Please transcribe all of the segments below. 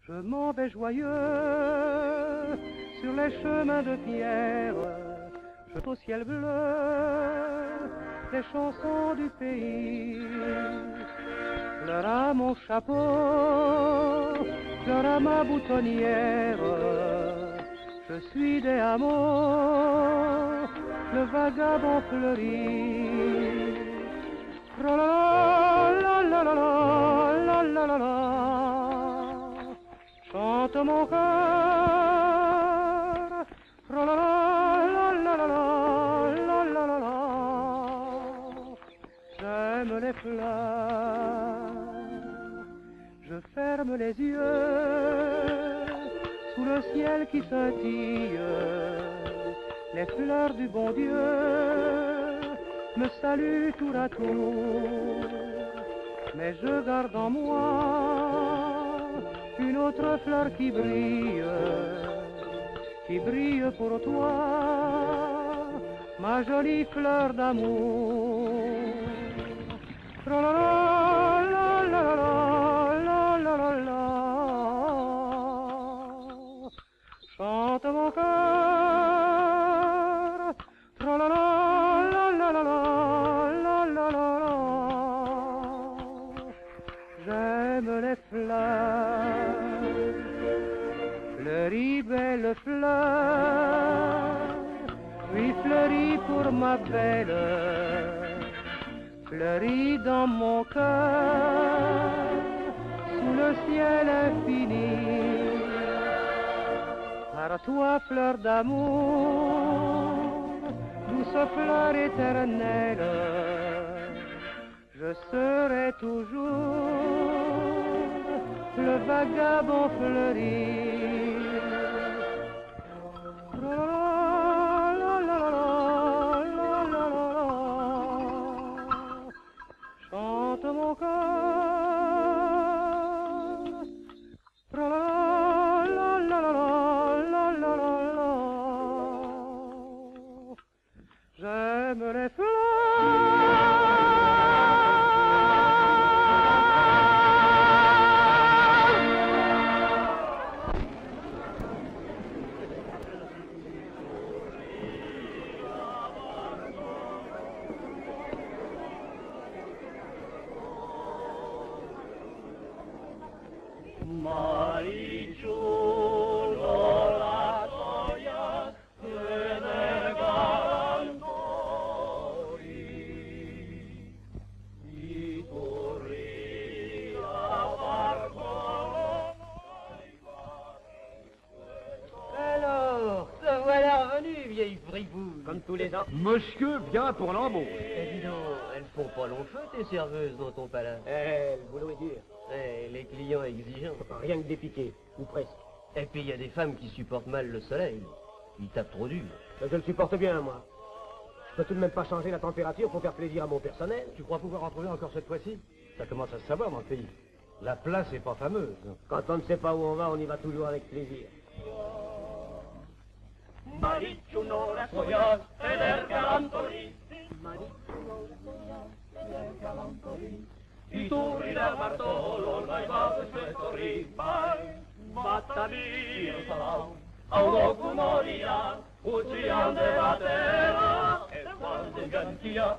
Je m'en vais joyeux sur les chemins de pierre, je chante au ciel bleu les chansons du pays. Pleure à mon chapeau, pleure à ma boutonnière, je suis des hameaux, le vagabond fleuri. La la la la la la la la, chante mon cœur. La la la la la la la la la, j'aime les fleurs. Je ferme les yeux sous le ciel qui scintille. Les fleurs du bon Dieu me saluent tour à tour. Mais je garde en moi une autre fleur qui brille pour toi, ma jolie fleur d'amour. La la la la la la la la la, chante mon cœur. La la la la la la la la la la, j'aime les fleurs. Fleuris, belle fleur, oui fleuris pour ma belle, fleuris dans mon cœur, sous le ciel infini. Par toi, fleur d'amour, douce fleur éternelle, je serai toujours le vagabond fleuri. Chante mon cœur. J'aime les Comme tous les ans. Monsieur vient pour l'embauche. Eh, dis donc, elles font pas long feu, tes serveuses, dans ton palace. Le boulot est dur. Les clients exigeants. Rien que des piquets, ou presque. Et puis il y a des femmes qui supportent mal le soleil. Ils tapent trop dur. Mais je le supporte bien, moi. Je peux tout de même pas changer la température pour faire plaisir à mon personnel. Tu crois pouvoir en trouver encore cette fois-ci? Ça commence à se savoir dans le pays. La place est pas fameuse. Quand on ne sait pas où on va y va toujours avec plaisir. Maricciunora soia eder galantoli, Iturri del Bartolo, noi vado spettori, battami, aulogu moria, uccian de la terra, e quando gantia.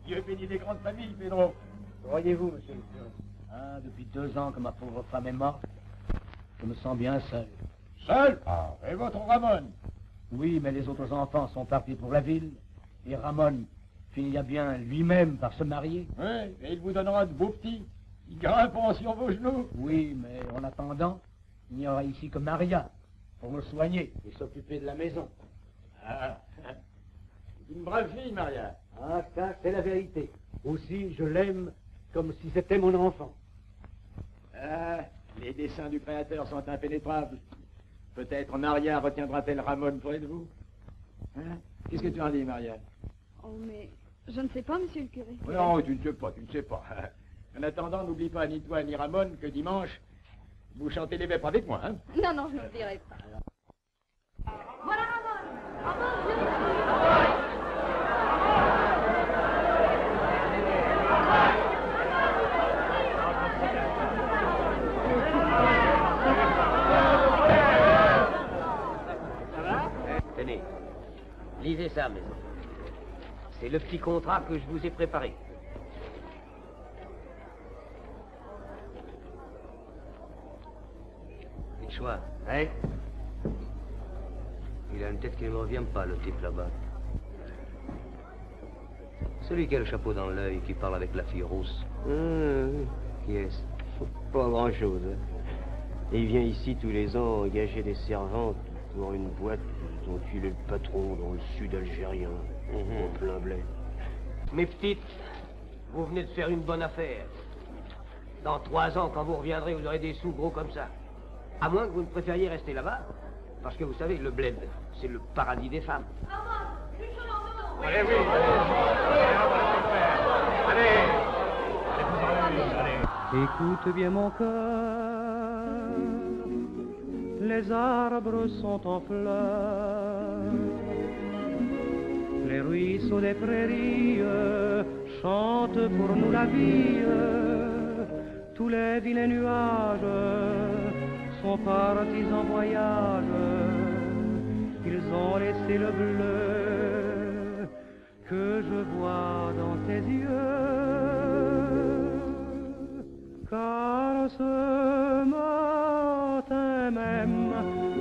Dieu bénit les grandes familles, Pedro. Croyez-vous, monsieur le curé? Ah, depuis 2 ans que ma pauvre femme est morte, je me sens bien seul. Seul? Ah, et votre Ramon? Oui, mais les autres enfants sont partis pour la ville, et Ramon finira bien lui-même par se marier. Oui, et il vous donnera de beaux petits. Ils grimperont sur vos genoux. Oui, mais en attendant, il n'y aura ici que Maria pour me soigner Et s'occuper de la maison. Ah, une brave fille, Maria. Ah, ça, c'est la vérité. Aussi, je l'aime comme si c'était mon enfant. Ah, les desseins du Créateur sont impénétrables. Peut-être Maria retiendra-t-elle Ramon près de vous. Hein? Qu'est-ce que tu en dis, Maria? Oh, mais je ne sais pas, monsieur le curé. Non, tu ne sais pas, tu ne sais pas. En attendant, n'oublie pas, ni toi ni Ramon, que dimanche, vous chantez les vêpres avec moi, hein? Non, non, je n'oublierai pas. Voilà Ramon. Ramon, Tenez, lisez ça, mes enfants. C'est le petit contrat que je vous ai préparé. Le choix, hein? Il a une tête qui ne me revient pas, le type là-bas. Celui qui a le chapeau dans l'œil, qui parle avec la fille rousse. Qui est-ce? Pas grand-chose. Hein. Et il vient ici tous les ans engager des servantes pour une boîte dont il est le patron dans le sud algérien, en plein blé. Mes petites, vous venez de faire une bonne affaire. Dans 3 ans, quand vous reviendrez, vous aurez des sous gros comme ça. À moins que vous ne préfériez rester là-bas. Parce que vous savez, le bled, c'est le paradis des femmes. Allez, oui. Allez. Écoute bien mon cœur, les arbres sont en fleurs, les ruisseaux des prairies chantent pour nous la vie, tous les vilains nuages sont partis en voyage, ils ont laissé le bleu que je vois dans tes yeux. Car ce matin même,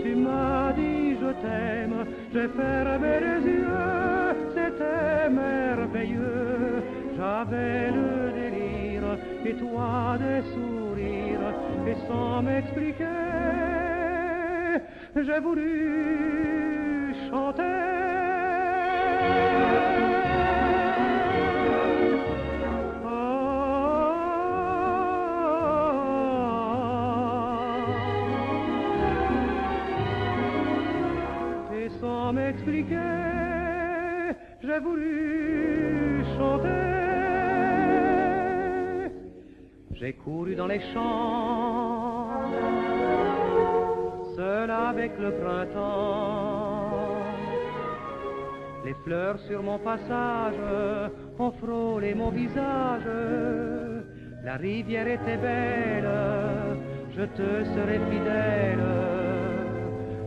tu m'as dit je t'aime, j'ai fermé les yeux, c'était merveilleux. J'avais le délire et toi des sourires, et sans m'expliquer, j'ai voulu chanter. Sans m'expliquer, j'ai voulu chanter. J'ai couru dans les champs, seul avec le printemps. Les fleurs sur mon passage ont frôlé mon visage. La rivière était belle, je te serai fidèle.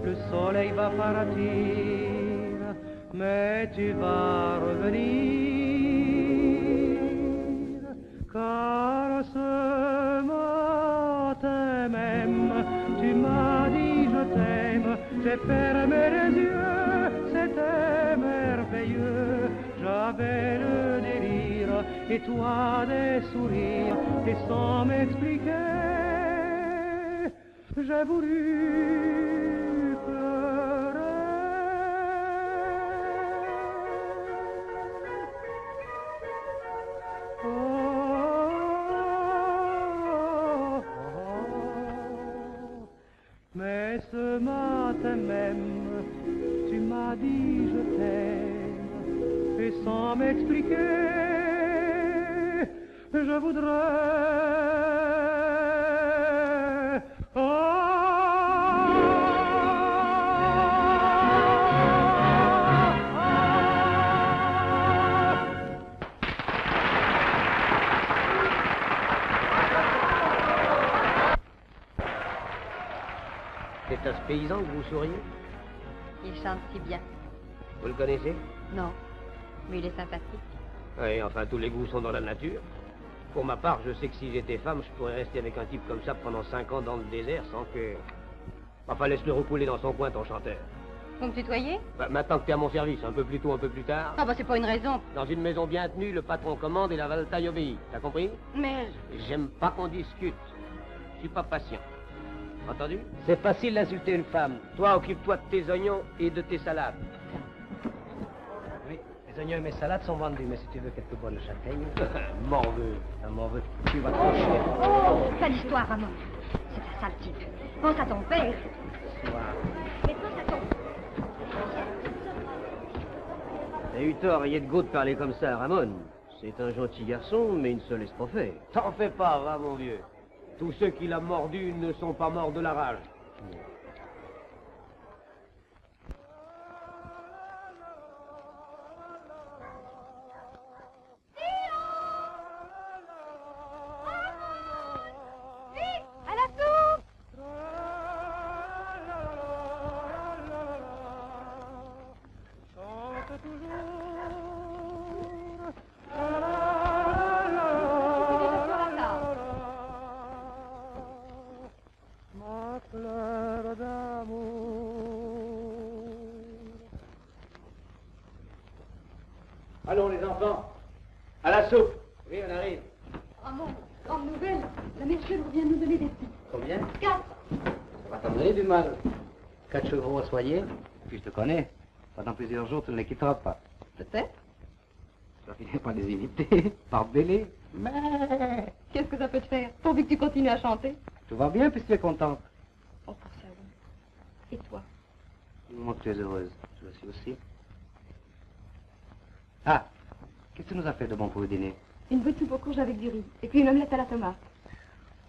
Le soleil va partir, mais tu vas revenir. Car ce matin même, tu m'as dit je t'aime, j'ai fermé les yeux, c'était merveilleux. J'avais le délire et toi des sourires, et sans m'expliquer, j'ai voulu mais ce matin même, tu m'as dit je t'aime, et sans m'expliquer, je voudrais... C'est à ce paysan que vous souriez? Il chante si bien. Vous le connaissez? Non, mais il est sympathique. Oui, enfin, tous les goûts sont dans la nature. Pour ma part, je sais que si j'étais femme, je pourrais rester avec un type comme ça pendant 5 ans dans le désert sans que... Enfin, laisse-le recouler dans son coin, ton chanteur. Vous me tutoyez? Bah, maintenant que t'es à mon service, un peu plus tôt, un peu plus tard... Ah bah c'est pas une raison. Dans une maison bien tenue, le patron commande et la valetaille obéit. T'as compris? Mais... J'aime pas qu'on discute. Je suis pas patient. Entendu? C'est facile d'insulter une femme. Toi, occupe-toi de tes oignons et de tes salades. Oui, les oignons et mes salades sont vendus, mais si tu veux quelques bonnes châtaignes... m'en veux. M'en veux. Tu vas trop cher. Oh, sale histoire, Ramon. C'est un sale type. Pense à ton père. Mais pense à ton... T'as eu tort, ayez de go de parler comme ça, Ramon. C'est un gentil garçon, mais une seule estrophée. T'en fais pas, va, mon vieux. Tous ceux qui l'ont mordu ne sont pas morts de la rage. À la soupe! Chante toujours. Ma fleur d'amour. Allons, les enfants, à la soupe. Oui, on arrive. Ramon, grande nouvelle. La Merchèvre vient nous donner des petits. Combien? 4. Ça va t'en donner du mal. 4 chevrons à soigner. Puis je te connais. Pendant plusieurs jours, tu ne les quitteras pas. Peut-être. Tu vas finir par les imiter, par bêler. Mais qu'est-ce que ça peut te faire? Pourvu que tu continues à chanter. Tout va bien puisque tu es contente. Oh, pour ça, oui. Et toi? Du moment que tu es heureuse, je le suis aussi. Ah, qu'est-ce que tu nous as fait de bon pour le dîner? Une bonne soupe aux courges avec du riz. Et puis une omelette à la tomate.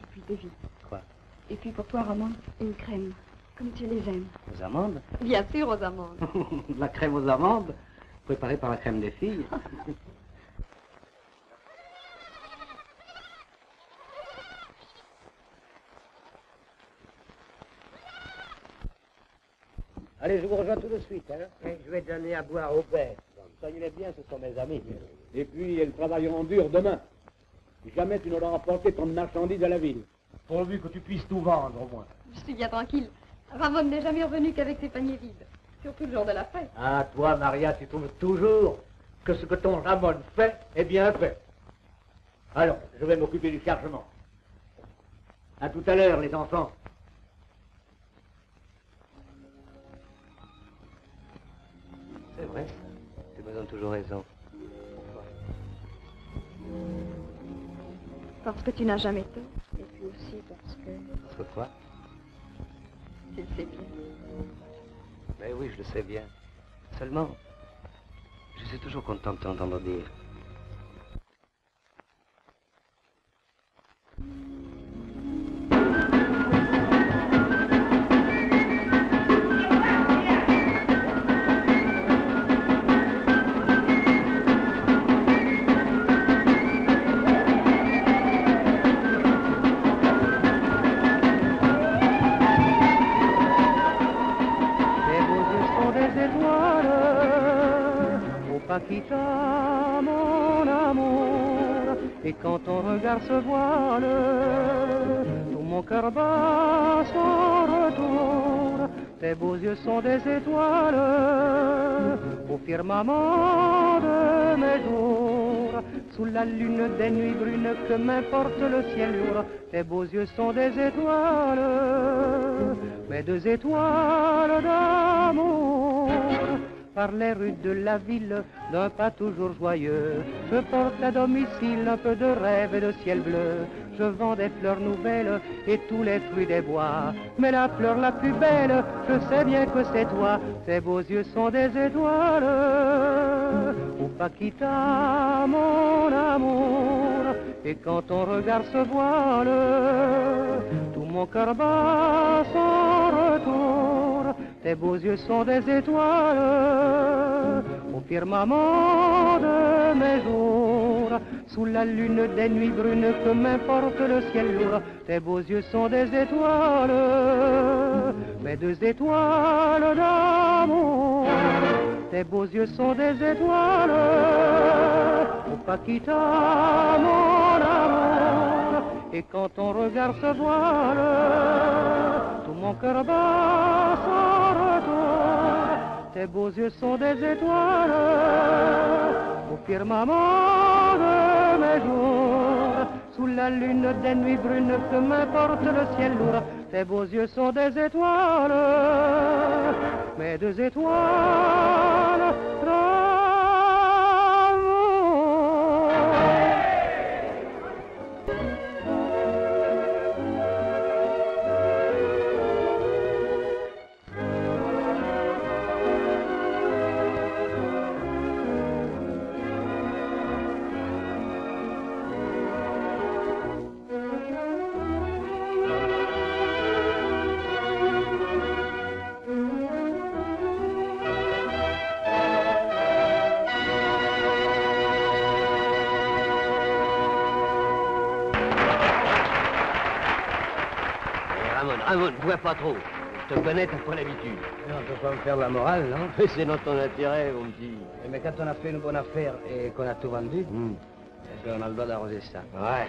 Et puis devine. Quoi? Et puis pour toi, Ramon, une crème. Comme tu les aimes. Aux amandes? Bien sûr, aux amandes. De la crème aux amandes, préparée par la crème des filles. Allez, je vous rejoins tout de suite, hein. Et je vais donner à boire aux bêtes. Soyez-les bien, ce sont mes amis. Et puis, elles travailleront dur demain. Jamais tu n'auras apporté ton marchandise à la ville. Pourvu que tu puisses tout vendre, au moins. Je suis bien tranquille. Ramon n'est jamais revenu qu'avec ses paniers vides. Surtout le jour de la fête. Ah, toi, Maria, tu trouves toujours que ce que ton Ramon fait est bien fait. Alors, je vais m'occuper du chargement. À tout à l'heure, les enfants. C'est vrai, tu me donnes toujours raison. Parce que tu n'as jamais tort. Et puis aussi parce que Parce que quoi? tu le sais bien. Mais oui, je le sais bien. Seulement, je suis toujours content de t'entendre dire. Paquita, mon amour, et quand ton regard se voile, tout mon cœur bat son retour. Tes beaux yeux sont des étoiles au firmament de mes jours. Sous la lune des nuits brunes, que m'importe le ciel lourd, tes beaux yeux sont des étoiles, mes deux étoiles d'amour. Par les rues de la ville, d'un pas toujours joyeux, je porte à domicile un peu de rêve et de ciel bleu. Je vends des fleurs nouvelles et tous les fruits des bois, mais la fleur la plus belle, je sais bien que c'est toi. Tes beaux yeux sont des étoiles, oh Paquita, mon amour. Et quand ton regard se voile, tout mon cœur bat son retour. Tes beaux yeux sont des étoiles au firmament de mes jours. Sous la lune des nuits brunes, que m'importe le ciel lourd. Tes beaux yeux sont des étoiles, mes deux étoiles d'amour. Tes beaux yeux sont des étoiles, oh Paquita, mon amour. Et quand ton regard se voile, tout mon cœur bat son retour. Tes beaux yeux sont des étoiles au firmament de mes jours. Sous la lune des nuits brunes, que m'importe le ciel lourd. Tes beaux yeux sont des étoiles, mes deux étoiles d'amour. Ramon, bois pas trop. Je te connais, t'as pas l'habitude. Non, on peut pas me faire de la morale, non? Mais c'est dans ton intérêt, mon petit. Mais quand on a fait une bonne affaire et qu'on a tout vendu, eh bien, on a le droit d'arroser ça. Ouais.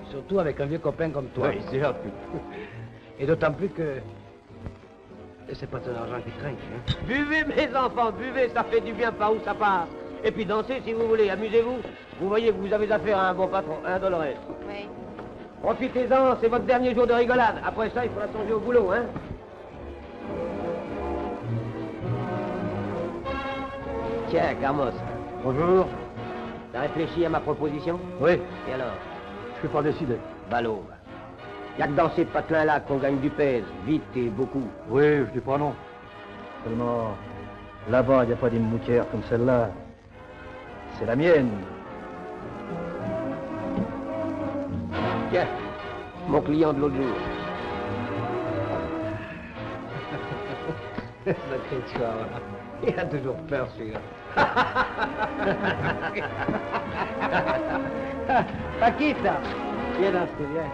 Surtout avec un vieux copain comme toi. Oui, c'est là. Et d'autant plus que... c'est pas ton argent qui traîne, hein? Buvez, mes enfants, buvez, ça fait du bien par où ça passe. Et puis dansez si vous voulez, amusez-vous. Vous voyez que vous avez affaire à un bon patron, hein, Dolores? Oui. Profitez-en, c'est votre dernier jour de rigolade. Après ça, il faudra songer au boulot, hein? Tiens, Carmos. Bonjour. T'as réfléchi à ma proposition? Oui, Et alors? je suis pas décidé. Ballot. Y'a que dans ces patelins-là qu'on gagne du pèse, vite et beaucoup. Oui, je dis pas non. Seulement, là-bas, il n'y a pas d'une moutière comme celle-là. C'est la mienne. Tiens, mon client de l'autre jour. Sacré soir. Il a toujours peur, celui-là. Paquita, viens danser, viens.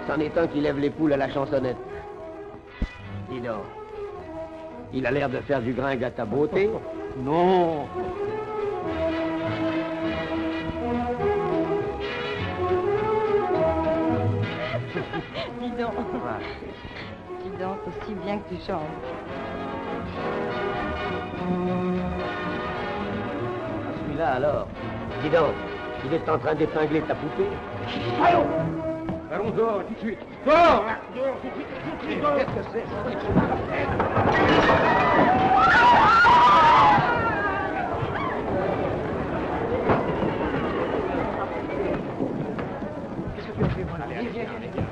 C'en est un qui lève les poules à la chansonnette. Dis donc, il a l'air de faire du gringue à ta beauté. Non. Dis donc. Tu danses aussi bien que tu chantes. Celui-là alors. Dis donc, il est en train d'épingler ta poupée. Allons! Allons dehors, tout de suite. Dehors! Dehors, tout de suite, dehors! Qu'est-ce que c'est? Qu'est-ce que tu as fait, voilà? Viens, viens, viens.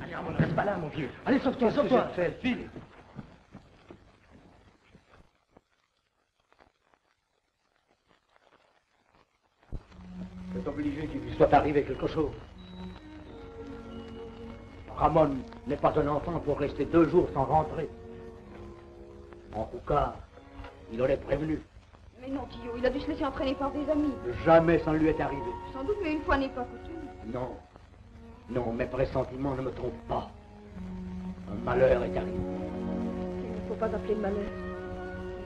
Allez, Ramon, reste pas là, mon vieux. Allez, sauve-toi, sauve-toi. File. C'est obligé qu'il lui soit arrivé quelque chose. Ramon n'est pas un enfant pour rester 2 jours sans rentrer. En tout cas, il aurait prévenu. Mais non, Tio, il a dû se laisser entraîner par des amis. Jamais ça ne lui est arrivé. Sans doute, mais une fois n'est pas coutume. Non. Non, mes pressentiments ne me trompent pas. Un malheur est arrivé. Il ne faut pas appeler le malheur.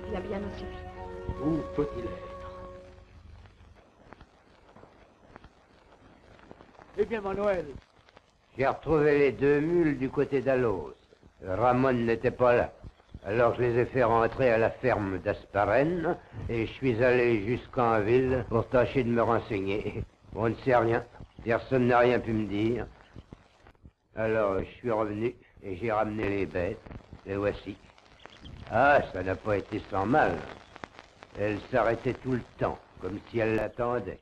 Il y a bien assez vite. Où peut-il être? Eh bien, Manuel. J'ai retrouvé les 2 mules du côté d'Alos. Ramon n'était pas là. Alors je les ai fait rentrer à la ferme d'Asparren et je suis allé jusqu'en ville pour tâcher de me renseigner. On ne sait rien. Personne n'a rien pu me dire. Alors je suis revenu et j'ai ramené les bêtes. Les voici. Ah, ça n'a pas été sans mal. Elle s'arrêtait tout le temps, comme si elle l'attendait.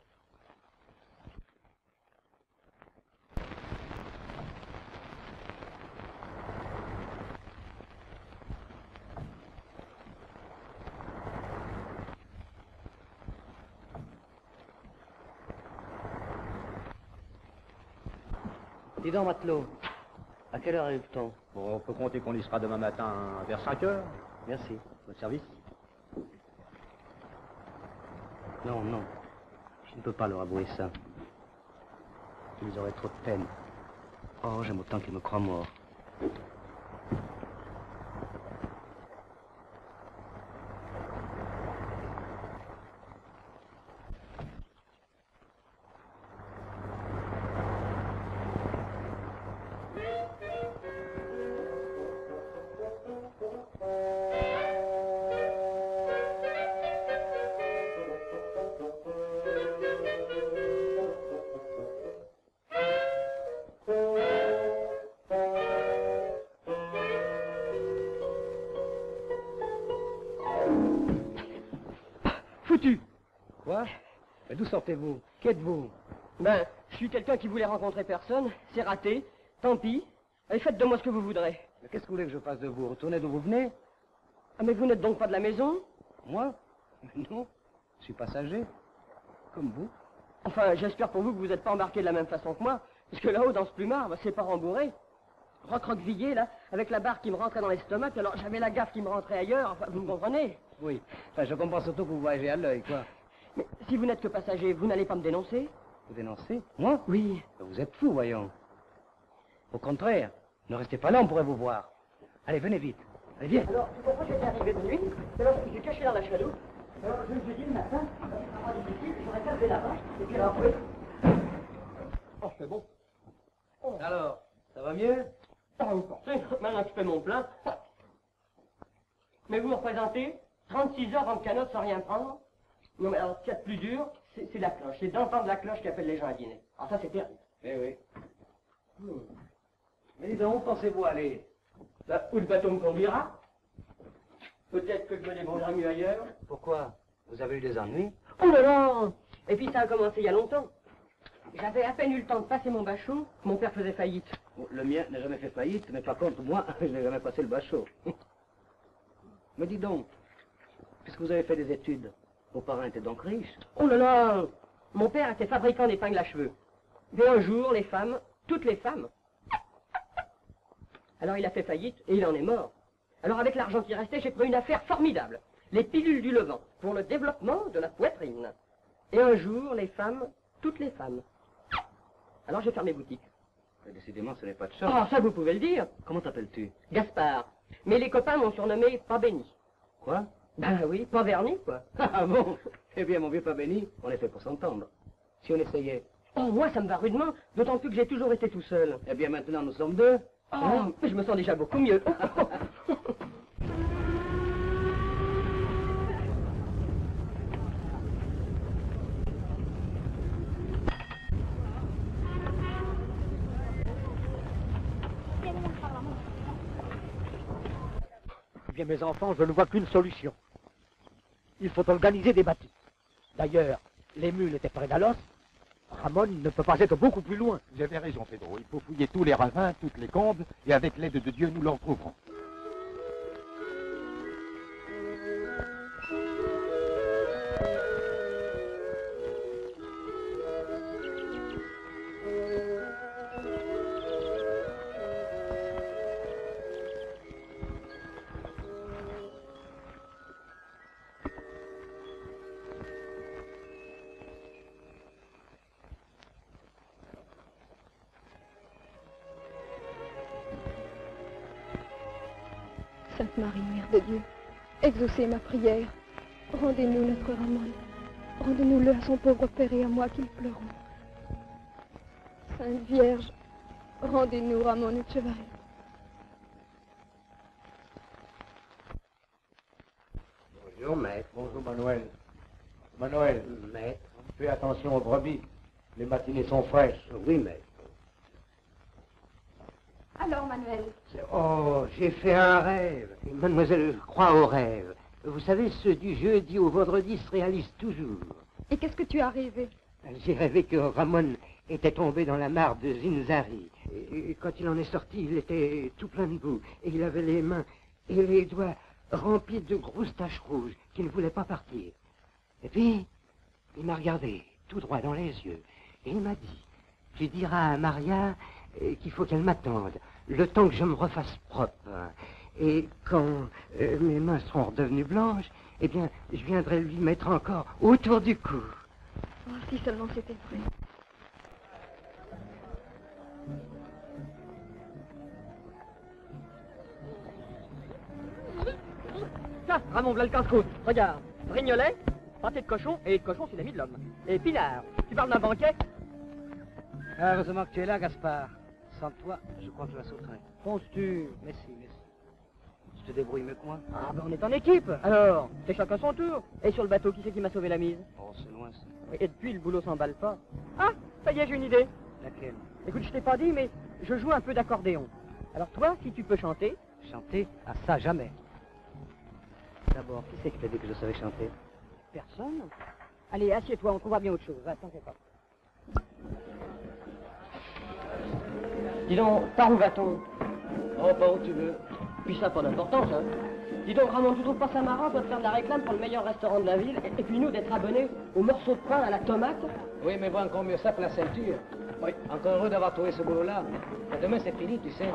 Dis donc, matelot, à quelle heure arrive-t-on? Bon, on peut compter qu'on y sera demain matin vers 5 heures. Merci. Votre service? Non, non. Je ne peux pas leur avouer ça. Ils auraient trop de peine. Oh, j'aime autant qu'ils me croient mort. Foutu! Quoi? Mais d'où sortez-vous? Qui êtes-vous? Ben, je suis quelqu'un qui voulait rencontrer personne. C'est raté. Tant pis. Allez, faites de moi ce que vous voudrez. Mais qu'est-ce que vous voulez que je fasse de vous? Retournez d'où vous venez? Ah, mais vous n'êtes donc pas de la maison? Moi? Non. Je suis passager. Comme vous. Enfin, j'espère pour vous que vous n'êtes pas embarqué de la même façon que moi. Parce que là-haut, dans ce plumard, c'est pas rembourré. Recroquevillé, là, avec la barre qui me rentrait dans l'estomac, alors j'avais la gaffe qui me rentrait ailleurs. Enfin, vous me comprenez? Oui. Enfin, je comprends surtout que vous voyagez à l'œil, quoi. Mais si vous n'êtes que passager, vous n'allez pas me dénoncer? Vous dénoncez? Moi? Oui. Vous êtes fou, voyons. Au contraire, ne restez pas là, on pourrait vous voir. Allez, venez vite. Allez, viens. Alors, tu comprends, j'étais arrivé de nuit, alors je me suis caché dans la chaloupe. Alors, je me suis dit le matin, ça sera difficile, j'aurais qu'à lever la vache, et puis alors, oui. Oh, c'est bon. Oh. Alors, ça va mieux? Ça va vous porter, maintenant que je fais mon plein. Mais vous me représentez 36 heures en canot sans rien prendre. Non, mais alors, ce qu'il y a de plus dur, c'est la cloche. C'est d'entendre la cloche qui appelle les gens à dîner. Alors ça, c'est terrible. Eh oui. Mais dis donc, où pensez-vous aller? Là où le bateau me conduira. Peut-être que je me débrouillerai mieux ailleurs. Pourquoi? Vous avez eu des ennuis? Oh là là! Et puis ça a commencé il y a longtemps. J'avais à peine eu le temps de passer mon bachot, mon père faisait faillite. Le mien n'a jamais fait faillite, mais par contre, moi, je n'ai jamais passé le bachot. Mais dis donc, puisque vous avez fait des études, vos parents étaient donc riches? Oh là là! Mon père était fabricant d'épingles à cheveux. Mais un jour, les femmes, toutes les femmes. Alors il a fait faillite et il en est mort. Alors avec l'argent qui restait, j'ai pris une affaire formidable. Les pilules du Levant, pour le développement de la poitrine. Et un jour, les femmes, toutes les femmes. Alors j'ai fermé boutique. Décidément, ce n'est pas de chance. Ah, ça vous pouvez le dire. Comment t'appelles-tu? Gaspard. Mais les copains m'ont surnommé Pas Béni. Quoi? Ben oui, pas verni, quoi. Ah bon? Eh bien, mon vieux pas béni, on est fait pour s'entendre. Si on essayait. Oh, moi, ça me va rudement, d'autant plus que j'ai toujours été tout seul. Eh bien, maintenant, nous sommes deux. Oh, je me sens déjà beaucoup mieux. Eh bien, mes enfants, je ne vois qu'une solution. Il faut organiser des bateaux. D'ailleurs, les mules étaient près d'Alos. Ramon ne peut pas être beaucoup plus loin. Vous avez raison, Pedro. Il faut fouiller tous les ravins, toutes les combes, et avec l'aide de Dieu, nous l'en trouverons. Sainte Marie, Mère de Dieu, exaucez ma prière. Rendez-nous notre Ramon. Rendez-nous-le à son pauvre père et à moi qui le pleurons. Sainte Vierge, rendez-nous Ramon Echevarri. Bonjour, maître. Bonjour, Manuel. Manuel, Maître. fais attention aux brebis. Les matinées sont fraîches. Oui, maître. Alors, Manuel, Oh, j'ai fait un rêve. Et mademoiselle croit aux rêves. Vous savez, ceux du jeudi au vendredi se réalisent toujours. Et qu'est-ce que tu as rêvé? J'ai rêvé que Ramon était tombé dans la mare de Zinzari. Et quand il en est sorti, il était tout plein de boue. Et il avait les mains et les doigts remplis de grosses taches rouges qui ne voulaient pas partir. Et puis, il m'a regardé tout droit dans les yeux. Et il m'a dit, tu diras à Maria qu'il faut qu'elle m'attende, le temps que je me refasse propre. Et quand mes mains seront redevenues blanches, eh bien, je viendrai lui mettre encore autour du cou. Oh, si seulement c'était vrai. Tiens, Ramon, voilà le casse-croûte. Regarde, Brignolet, pâté de cochon, et de cochon, c'est l'ami de l'homme. Et Pinard, tu parles d'un banquet? Ah, heureusement que tu es là, Gaspard. Sans toi, je crois que je la sauterais. Penses-tu? Mais si. Tu te débrouilles mieux que moi. Ah, ben on est en équipe. Alors, c'est chacun son tour. Et sur le bateau, qui c'est qui m'a sauvé la mise? Oh, c'est loin, ça. Et depuis, le boulot s'emballe pas. Ah, ça y est, j'ai une idée. Laquelle? Écoute, je t'ai pas dit, mais je joue un peu d'accordéon. Alors toi, si tu peux chanter... Chanter? Ah, ça, jamais. D'abord, qui c'est qui t'a dit que je savais chanter? Personne. Allez, assieds-toi, on trouvera bien autre chose. Va, t'en fais pas. Dis donc, par où va-t-on? Oh, pas où tu veux. Puis ça, pas d'importance, hein. Dis donc, Ramon, tu trouves pas ça marrant, toi, de faire de la réclame pour le meilleur restaurant de la ville, et puis nous, d'être abonnés aux morceaux de pain à la tomate? Oui, mais bon, encore mieux ça que la ceinture. Oui, encore heureux d'avoir trouvé ce boulot-là. Mais demain, c'est fini, tu sais.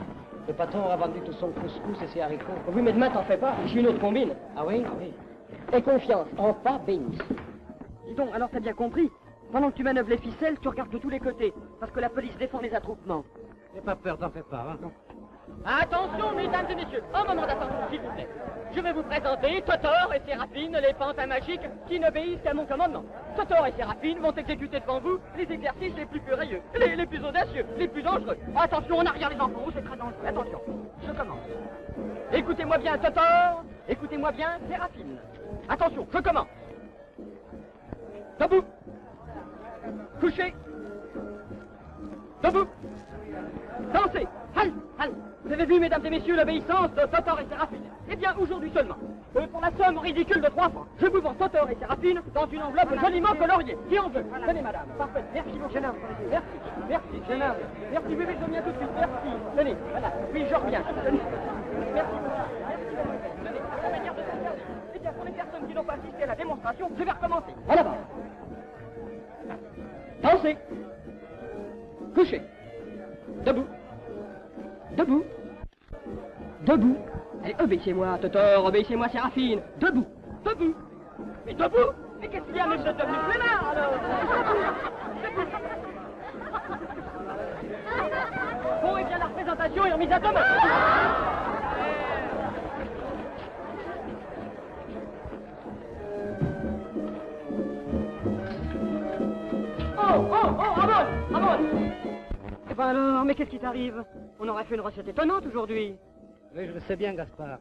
Le patron aura vendu tout son couscous et ses haricots. Oui, mais demain, t'en fais pas, j'ai une autre combine. Ah oui? Oui. Et confiance, en pas béni. Dis donc, alors t'as bien compris? Pendant que tu manœuvres les ficelles, tu regardes de tous les côtés, parce que la police défend les attroupements. N'aie pas peur, t'en fais pas, hein. Attention, mesdames et messieurs, un moment d'attention, s'il vous plaît. Je vais vous présenter Totor et Séraphine, les pantins magiques qui n'obéissent qu'à mon commandement. Totor et Séraphine vont exécuter devant vous les exercices les plus furieux, les plus audacieux, les plus dangereux. Attention, en arrière les enfants, c'est très dangereux. Attention, je commence. Écoutez-moi bien, Totor. Écoutez-moi bien, Séraphine. Attention, je commence. Debout. Couché. Debout. Dansez. Halte, halte. Vous avez vu, mesdames et messieurs, l'obéissance de Totor et Séraphine. Eh bien, aujourd'hui seulement, pour la somme ridicule de 3 francs, je vous vends Totor et Séraphine dans une enveloppe joliment coloriée. Qui en veut? Tenez, madame. Parfait. Merci beaucoup. Merci. Merci. Merci. Oui, je reviens tout de suite. Merci. Tenez, voilà. Oui, je reviens. Tenez. Merci. Tenez, la manière de se servir. Eh bien, pour les personnes qui n'ont pas assisté à la démonstration, je vais recommencer. En avant. Dansez. Couchez. Debout. Debout. Debout. Allez, obéissez-moi, Totor, obéissez-moi, Séraphine. Debout. Debout. Mais debout. Mais qu'est-ce qu'il y a, mais vous êtes devenu flemmard, alors. Bon, et bien, la représentation est remise à demain. Oh, Ramon. Eh ben alors, mais qu'est-ce qui t'arrive? On aurait fait une recette étonnante aujourd'hui. Oui, je le sais bien, Gaspard.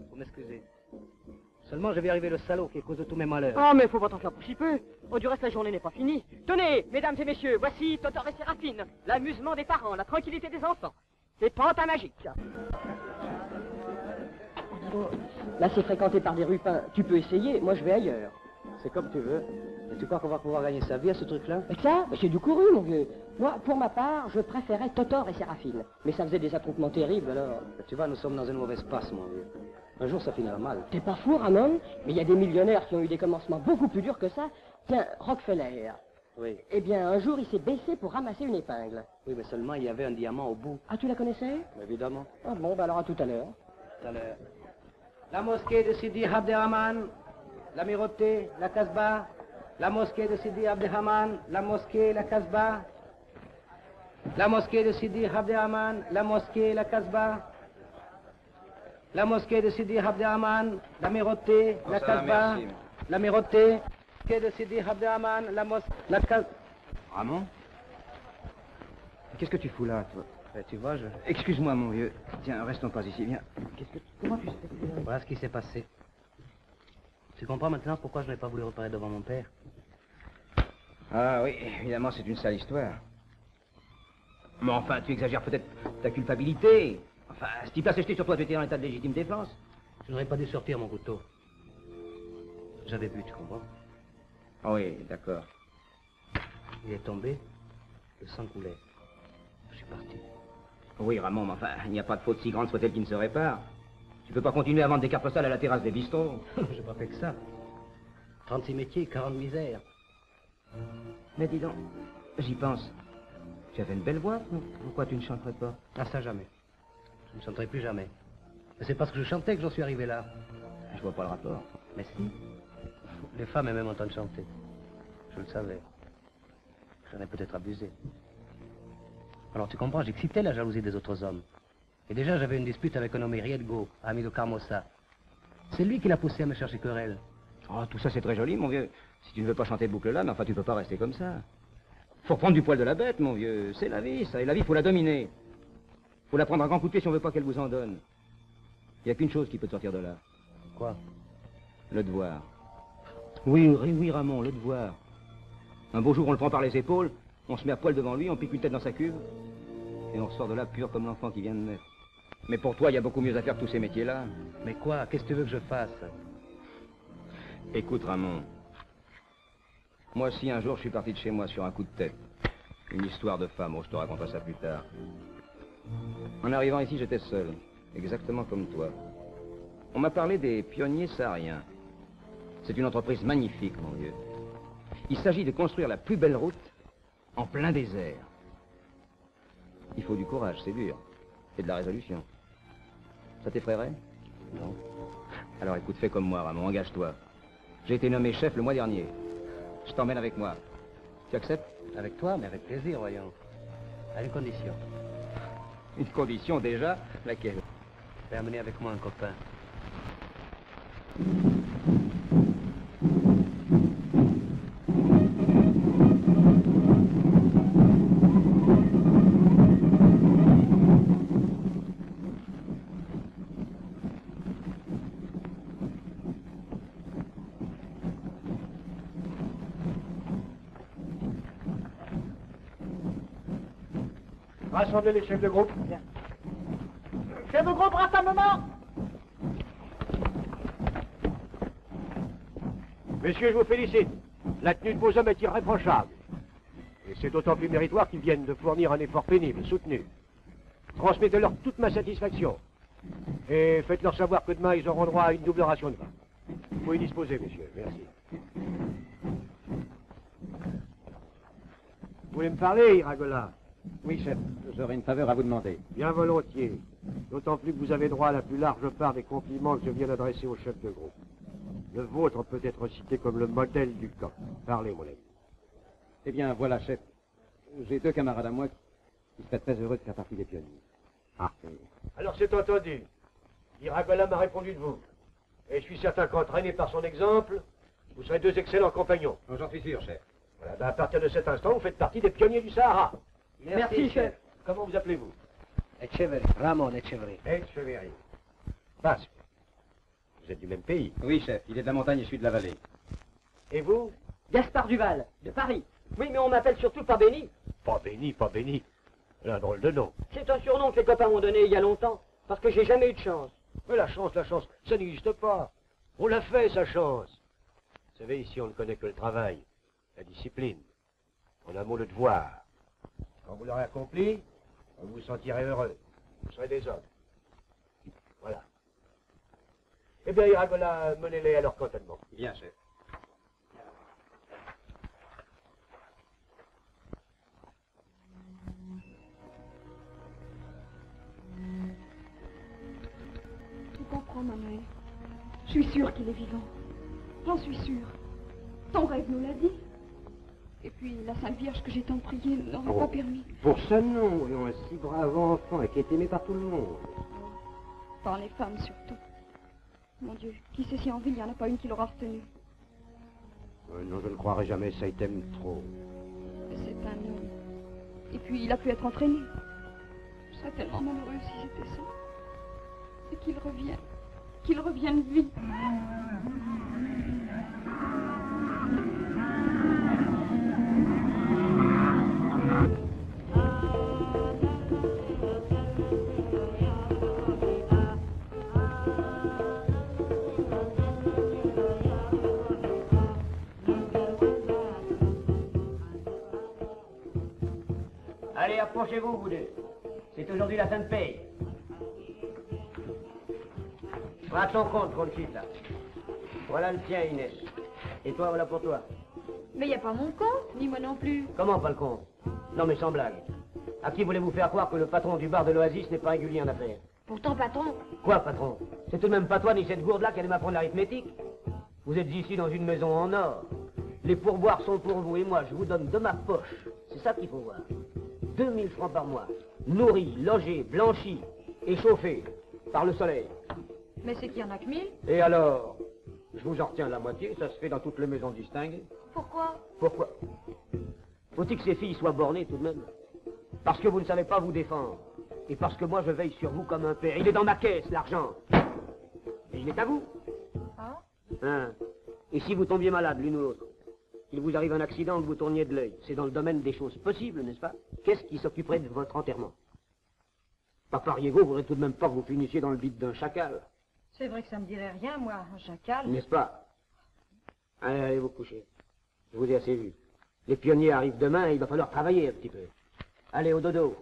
Faut m'excuser. Seulement, je vais arriver le salaud qui est cause de tous mes malheurs. Ah, mais faut pas t'en faire pour si peu. Oh, du reste, la journée n'est pas finie. Tenez, mesdames et messieurs, voici Totor et Séraphine. L'amusement des parents, la tranquillité des enfants. C'est pantins magiques. Là, c'est fréquenté par des rupins. Tu peux essayer, moi je vais ailleurs. C'est comme tu veux. Et tu crois qu'on va pouvoir gagner sa vie à ce truc-là? Et ça, c'est du couru, mon vieux. Moi, pour ma part, je préférais Totor et Séraphine. Mais ça faisait des attroupements terribles, alors. Tu vois, nous sommes dans une mauvaise passe, mon vieux. Un jour, ça finira mal. T'es pas fou, Ramon? Mais il y a des millionnaires qui ont eu des commencements beaucoup plus durs que ça. Tiens, Rockefeller. Oui. Eh bien, un jour, il s'est baissé pour ramasser une épingle. Oui, mais seulement, il y avait un diamant au bout. Ah, tu la connaissais? Évidemment. Ah bon, bah alors à tout à l'heure. Tout à l'heure. La mosquée de Sidi Abderrahman, l'amirauté, la Casbah, la mosquée de Sidi Abderrahman, la mosquée, la Casbah, la mosquée de Sidi Abderrahman, la mosquée, la Casbah, la mosquée de Sidi Abderrahman, l'amirauté, la Casbah, l'amirauté, la mosquée de Sidi Abderrahman, la mosquée, la Casbah. Ramon? Qu'est-ce que tu fous là, toi? Tu vois, je... Excuse-moi, mon vieux. Tiens, restons pas ici, viens. Comment tu sais? Voilà ce qui s'est passé. Tu comprends maintenant pourquoi je n'ai pas voulu reparaître devant mon père? Ah oui, évidemment, c'est une sale histoire. Mais enfin, tu exagères peut-être ta culpabilité. Enfin, ce type s'est jeté sur toi, tu étais en état de légitime défense. Je n'aurais pas dû sortir mon couteau. J'avais bu, tu comprends? Ah oui, d'accord. Il est tombé, le sang coulait. Je suis parti. Oui, Ramon, mais enfin, il n'y a pas de faute si grande soit-elle qui ne se répare. Tu peux pas continuer à vendre des cartes postales à la terrasse des bistrots. J'ai pas fait que ça. 36 métiers, 40 misères. Mais dis donc, j'y pense. Tu avais une belle voix, pourquoi tu ne chanterais pas? Ah, ça jamais. Je ne chanterai plus jamais. Mais c'est parce que je chantais que j'en suis arrivé là. Je vois pas le rapport. Mais si. Les femmes aimaient m'entendre chanter. Je le savais. J'en ai peut-être abusé. Alors tu comprends, j'excitais la jalousie des autres hommes. Et déjà j'avais une dispute avec un nommé Riedgo, ami de Carmossa. C'est lui qui l'a poussé à me chercher querelle. Oh, tout ça c'est très joli, mon vieux. Si tu ne veux pas chanter boucle là, mais enfin tu peux pas rester comme ça. Faut reprendre du poil de la bête, mon vieux. C'est la vie, ça. Et la vie, faut la dominer. Faut la prendre à grand coup de pied si on veut pas qu'elle vous en donne. Il n'y a qu'une chose qui peut te sortir de là. Quoi? Le devoir. Oui, Ramon, le devoir. Un beau jour, on le prend par les épaules, on se met à poil devant lui, on pique une tête dans sa cuve, et on ressort de là pur comme l'enfant qui vient de naître. Mais pour toi, il y a beaucoup mieux à faire que tous ces métiers-là. Mais quoi? Qu'est-ce que tu veux que je fasse? Écoute, Ramon. Moi aussi, un jour, je suis parti de chez moi sur un coup de tête. Une histoire de femme, je te raconterai ça plus tard. En arrivant ici, j'étais seul, exactement comme toi. On m'a parlé des pionniers sahariens. C'est une entreprise magnifique, mon vieux. Il s'agit de construire la plus belle route en plein désert. Il faut du courage, c'est dur. Et de la résolution. Ça t'effraierait? Non. Alors écoute, fais comme moi, Ramon, engage-toi. J'ai été nommé chef le mois dernier. Je t'emmène avec moi. Tu acceptes? Avec toi, mais avec plaisir, voyons. À une condition. Une condition déjà? Laquelle? Fais amener avec moi un copain. Rassemblez les chefs de groupe. Bien. Chef de groupe, rassemblement! Messieurs, je vous félicite. La tenue de vos hommes est irréprochable. Et c'est d'autant plus méritoire qu'ils viennent de fournir un effort pénible, soutenu. Transmettez-leur toute ma satisfaction. Et faites-leur savoir que demain, ils auront droit à une double ration de vin. Vous pouvez y disposer, messieurs. Merci. Vous voulez me parler, Iragola? Oui, chef, j'aurais une faveur à vous demander. Bien volontiers. D'autant plus que vous avez droit à la plus large part des compliments que je viens d'adresser au chef de groupe. Le vôtre peut être cité comme le modèle du camp. Parlez, mon ami. Eh bien, voilà, chef. J'ai 2 camarades à moi qui seraient très heureux de faire partie des pionniers. Ah. Alors c'est entendu. Iragola m'a répondu de vous. Et je suis certain qu'entraîné par son exemple, vous serez 2 excellents compagnons. J'en suis sûr, chef. Voilà, ben à partir de cet instant, vous faites partie des pionniers du Sahara. Merci, chef. Comment vous appelez-vous? Echeverri. Ramon Echeverri. Echeverri. Basque. Vous êtes du même pays. Oui, chef, il est de la montagne et je suis de la vallée. Et vous? Gaspard Duval, de Paris. Oui, mais on m'appelle surtout pas Béni. Pas béni, pas béni. C'est un drôle de nom. C'est un surnom que les copains m'ont donné il y a longtemps, parce que j'ai jamais eu de chance. Mais la chance, ça n'existe pas. On l'a fait, sa chance. Vous savez, ici, on ne connaît que le travail, la discipline. En un mot, le devoir. Quand vous l'aurez accompli, vous vous sentirez heureux. Vous serez des hommes. Voilà. Eh bien, Iragola, menez-les à leur cantonnement. Bien, chef. Tu comprends, Manuel. Je suis sûre qu'il est vivant. J'en suis sûre. Ton rêve nous l'a dit. Et puis, la Sainte Vierge que j'ai tant priée ne l'aurait pas permis. Pour ça, non. Un si brave enfant et qui est aimé par tout le monde. Par les femmes, surtout. Mon Dieu, qui sait si en ville, il n'y en a pas une qui l'aura retenu. Non, je ne croirais jamais, ça il t'aime trop. C'est un homme. Et puis, il a pu être entraîné. Je serais tellement malheureuse si c'était ça. Et qu'il revienne. Qu'il revienne vite. Allez, approchez-vous, vous deux. C'est aujourd'hui la Sainte Paye. Prends ton compte, Conchita. Voilà le tien, Inès. Et toi, voilà pour toi. Mais il n'y a pas mon compte, ni moi non plus. Comment pas le compte? Non, mais sans blague. À qui voulez-vous faire croire que le patron du bar de l'Oasis n'est pas régulier en affaires? Pourtant, patron. Quoi, patron? C'est tout de même pas toi ni cette gourde-là qui allait m'apprendre l'arithmétique. Vous êtes ici dans une maison en or. Les pourboires sont pour vous et moi, je vous donne de ma poche. C'est ça qu'il faut voir. 2000 francs par mois. Nourri, logé, blanchi et chauffé par le soleil. Mais c'est qu'il y en a que 1000. Et alors? Je vous en retiens la moitié, ça se fait dans toutes les maisons distinguées. Pourquoi? Pourquoi? Faut-il que ces filles soient bornées tout de même? Parce que vous ne savez pas vous défendre. Et parce que moi je veille sur vous comme un père. Il est dans ma caisse, l'argent. Et il est à vous. Ah? Hein? Et si vous tombiez malade l'une ou l'autre, il vous arrive un accident que vous tourniez de l'œil, c'est dans le domaine des choses possibles, n'est-ce pas? Qu'est-ce qui s'occuperait de votre enterrement? Papariego voudrait tout de même pas que vous finissiez dans le bide d'un chacal. C'est vrai que ça me dirait rien, moi, un chacal. N'est-ce pas? Allez, allez vous coucher. Je vous ai assez vu. Les pionniers arrivent demain et il va falloir travailler un petit peu. Allez, au dodo.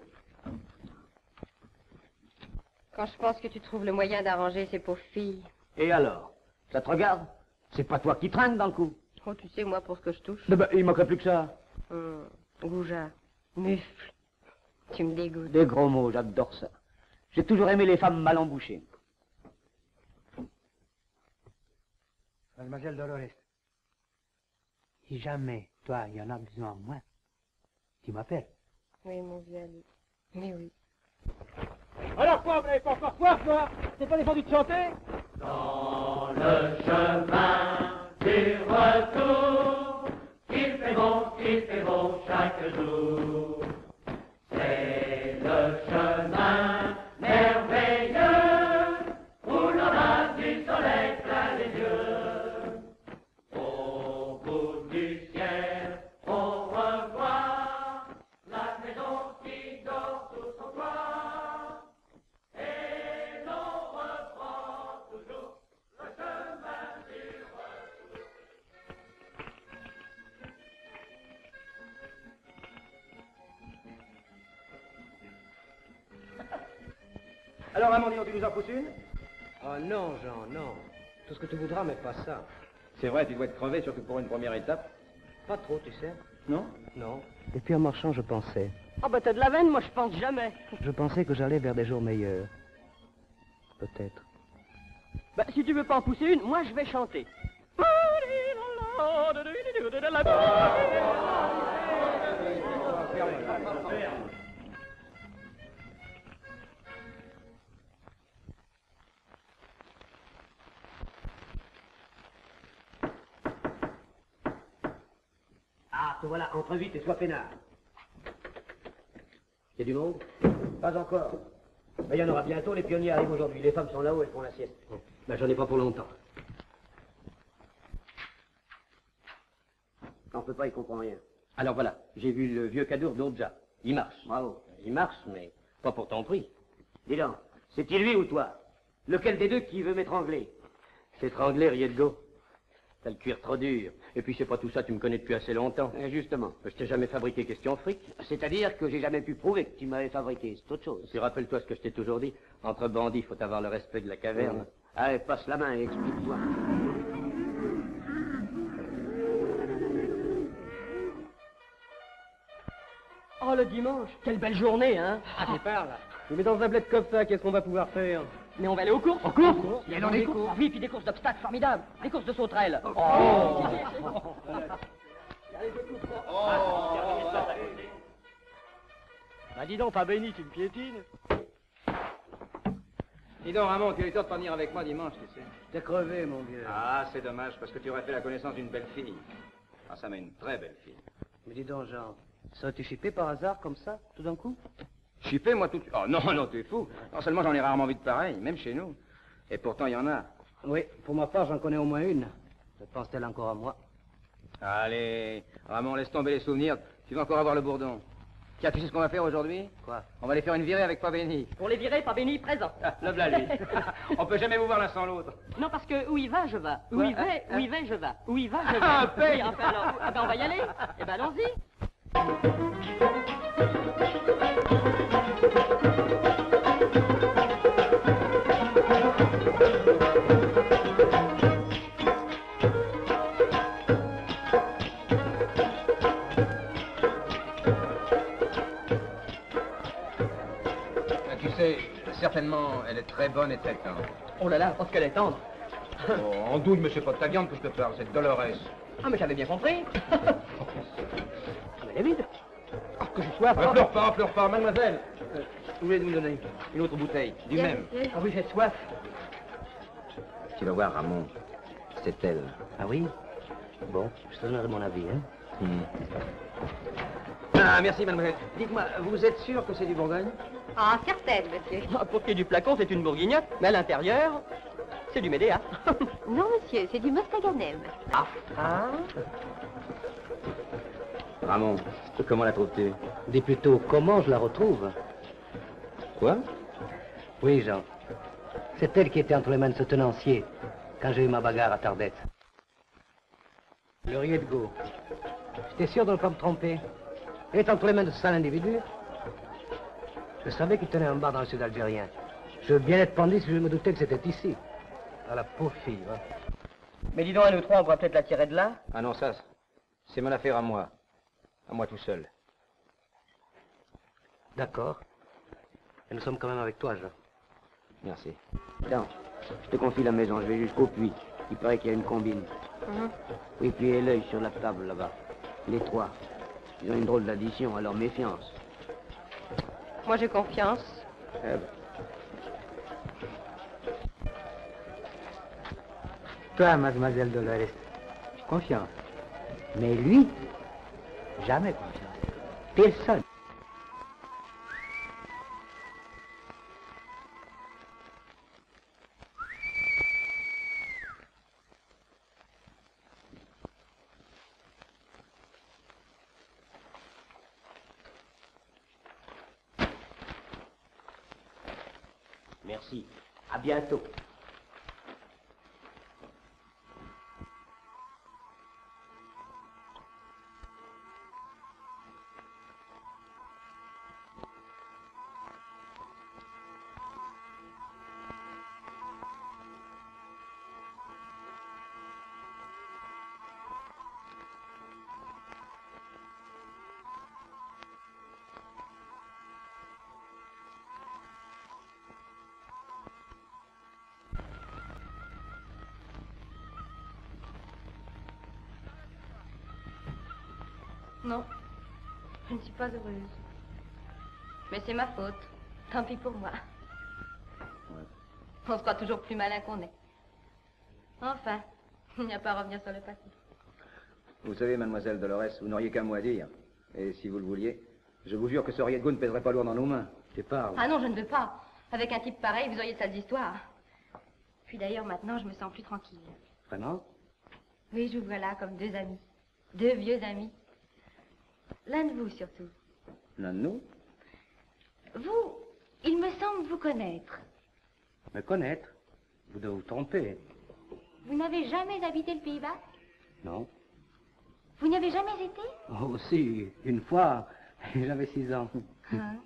Quand je pense que tu trouves le moyen d'arranger ces pauvres filles. Et alors? Ça te regarde? C'est pas toi qui trinques dans le coup. Oh, tu sais, moi, pour ce que je touche. Ben, il manquerait plus que ça. Goujat, mufle, tu me dégoûtes. Des gros mots, j'adore ça. J'ai toujours aimé les femmes mal embouchées. Mademoiselle Dolores. Si jamais Toi, il y en a besoin de moi. Tu m'appelles? Oui, mon vieux Ali. Mais oui. Alors quoi, vous n'avez pas encore soif, moi? C'est pas défendu de chanter? Dans le chemin du retour, il fait bon chaque jour. C'est le chemin merveilleux où l'on a du soleil plein les yeux. Au bout du ciel, on revoit la maison qui dort sous son toit. Et l'on reprend toujours le chemin du retour. Alors, Amandine, tu nous en pousses une? Oh non, Jean, non. Tout ce que tu voudras, mais pas ça. C'est vrai, tu dois être crevé, surtout pour une première étape. Pas trop, tu sais. Non? Non. Et puis en marchant, je pensais. Ah bah t'as de la veine, moi je pense jamais. Je pensais que j'allais vers des jours meilleurs. Peut-être. Bah si tu veux pas en pousser une, moi je vais chanter. Ah, te voilà, entre vite et sois peinard. Il y a du monde? Pas encore. Mais il y en aura bientôt, les pionniers arrivent aujourd'hui. Les femmes sont là-haut, elles font la sieste. Ben, j'en ai pas pour longtemps. On peut pas, il comprend rien. Alors voilà, j'ai vu le vieux Cadour d'Oudja. Il marche. Bravo. Il marche, mais pas pour ton prix. Dis donc, c'est-il lui ou toi? Lequel des deux qui veut m'étrangler? T'étrangler, Riedgo? T'as le cuir trop dur. Et puis c'est pas tout ça, tu me connais depuis assez longtemps. Justement. Je t'ai jamais fabriqué question fric. C'est-à-dire que j'ai jamais pu prouver que tu m'avais fabriqué, c'est autre chose. Puis rappelle-toi ce que je t'ai toujours dit. Entre bandits, il faut avoir le respect de la caverne. Allez, passe la main et explique-toi. Oh le dimanche, quelle belle journée, hein? Ah, tu parles. Mais dans un bled comme ça, qu'est-ce qu'on va pouvoir faire? Mais on va aller aux courses. En course? Il y a des courses. Ah oui, puis des courses d'obstacles formidables. Des courses de sauterelles. Bah dis donc, pas béni, tu me piétines. Dis donc, Ramon, tu as eu tort de pas venir avec moi dimanche, tu sais. T'es crevé, mon vieux. Ah, c'est dommage, parce que tu aurais fait la connaissance d'une belle fille. Ah, ça, mais une très belle fille. Mais dis donc, Jean, serais-tu chippé par hasard, comme ça, tout d'un coup? Chippé, moi, tout de suite. Oh, non, non, tu es fou. Non seulement j'en ai rarement vu de pareil, même chez nous. Et pourtant, il y en a. Oui, pour ma part, j'en connais au moins une. Pense-t-elle encore à moi? Allez, Ramon, laisse tomber les souvenirs. Tu vas encore avoir le bourdon. Tiens, tu sais ce qu'on va faire aujourd'hui? Quoi? On va aller faire une virée avec Pabéni. Pour les virer, pas béni, présent. Le v'là, lui. On peut jamais vous voir l'un sans l'autre. Non, parce que où il va, je vais. Où il va, je vais. Où il va, je vais. Ah, paye. Oui, enfin, alors, eh ben, on va y aller. Eh ben, allons-y. Tu sais, certainement, elle est très bonne et très tendre. Oh là là, parce qu'elle est tendre. Oh, en douille, mais c'est pas de ta viande que je te parle, c'est de Dolores. Ah, mais j'avais bien compris. Mais elle est vide. Oh, que j'ai soif. Pleure pas, mademoiselle. Vous voulez nous donner une autre bouteille, du même. Ah oui, j'ai soif. Tu vas voir, Ramon, c'est elle. Ah oui? Bon, je te donnerai mon avis, hein? Ah, merci, mademoiselle. Dites-moi, vous êtes sûr que c'est du Bourgogne? Ah, certaine, monsieur. Ah, pour ce qui est du flacon, c'est une bourguignotte, mais à l'intérieur, c'est du Médéa. Non, monsieur, c'est du Mostaganem. Ah. Ramon, comment la trouves-tu? Dis plutôt, comment je la retrouve? Quoi? Oui, Jean. C'est elle qui était entre les mains de ce tenancier quand j'ai eu ma bagarre à Tardette. Le Riedgo. J'étais sûr de ne pas me tromper. Elle est entre les mains de ce sale individu. Je savais qu'il tenait un bar dans le sud algérien. Je veux bien être pendu si je me doutais que c'était ici. Ah, la pauvre fille, va. Mais dis donc, à nous trois, on pourrait peut-être la tirer de là. Ah non, ça, c'est mon affaire à moi. À moi tout seul. D'accord. Et nous sommes quand même avec toi, Jean. Merci. Attends, je te confie la maison, je vais jusqu'au puits. Il paraît qu'il y a une combine. Oui, puis et l'œil sur la table, là-bas. Les trois. Ils ont une drôle d'addition, alors méfiance. Moi, j'ai confiance. Eh ben. Toi, mademoiselle Dolores, confiance. Mais lui, jamais confiance. Personne. Merci. À bientôt. Non, je ne suis pas heureuse. Mais c'est ma faute. Tant pis pour moi. Ouais. On se croit toujours plus malin qu'on est. Enfin, il n'y a pas à revenir sur le passé. Vous savez, mademoiselle Dolores, vous n'auriez qu'un mot à dire. Et si vous le vouliez, je vous jure que ce riet-de-go ne pèserait pas lourd dans nos mains. Tu parles. Ah non, je ne veux pas. Avec un type pareil, vous auriez de sales histoires. Puis d'ailleurs, maintenant, je me sens plus tranquille. Vraiment? Oui, je vous vois là comme deux amis. Deux vieux amis. L'un de vous, surtout. L'un de nous? Vous, il me semble vous connaître. Me connaître? Vous devez vous tromper. Vous n'avez jamais habité le Pays Basque? Non. Vous n'y avez jamais été? Oh, si, une fois, j'avais 6 ans. Hein?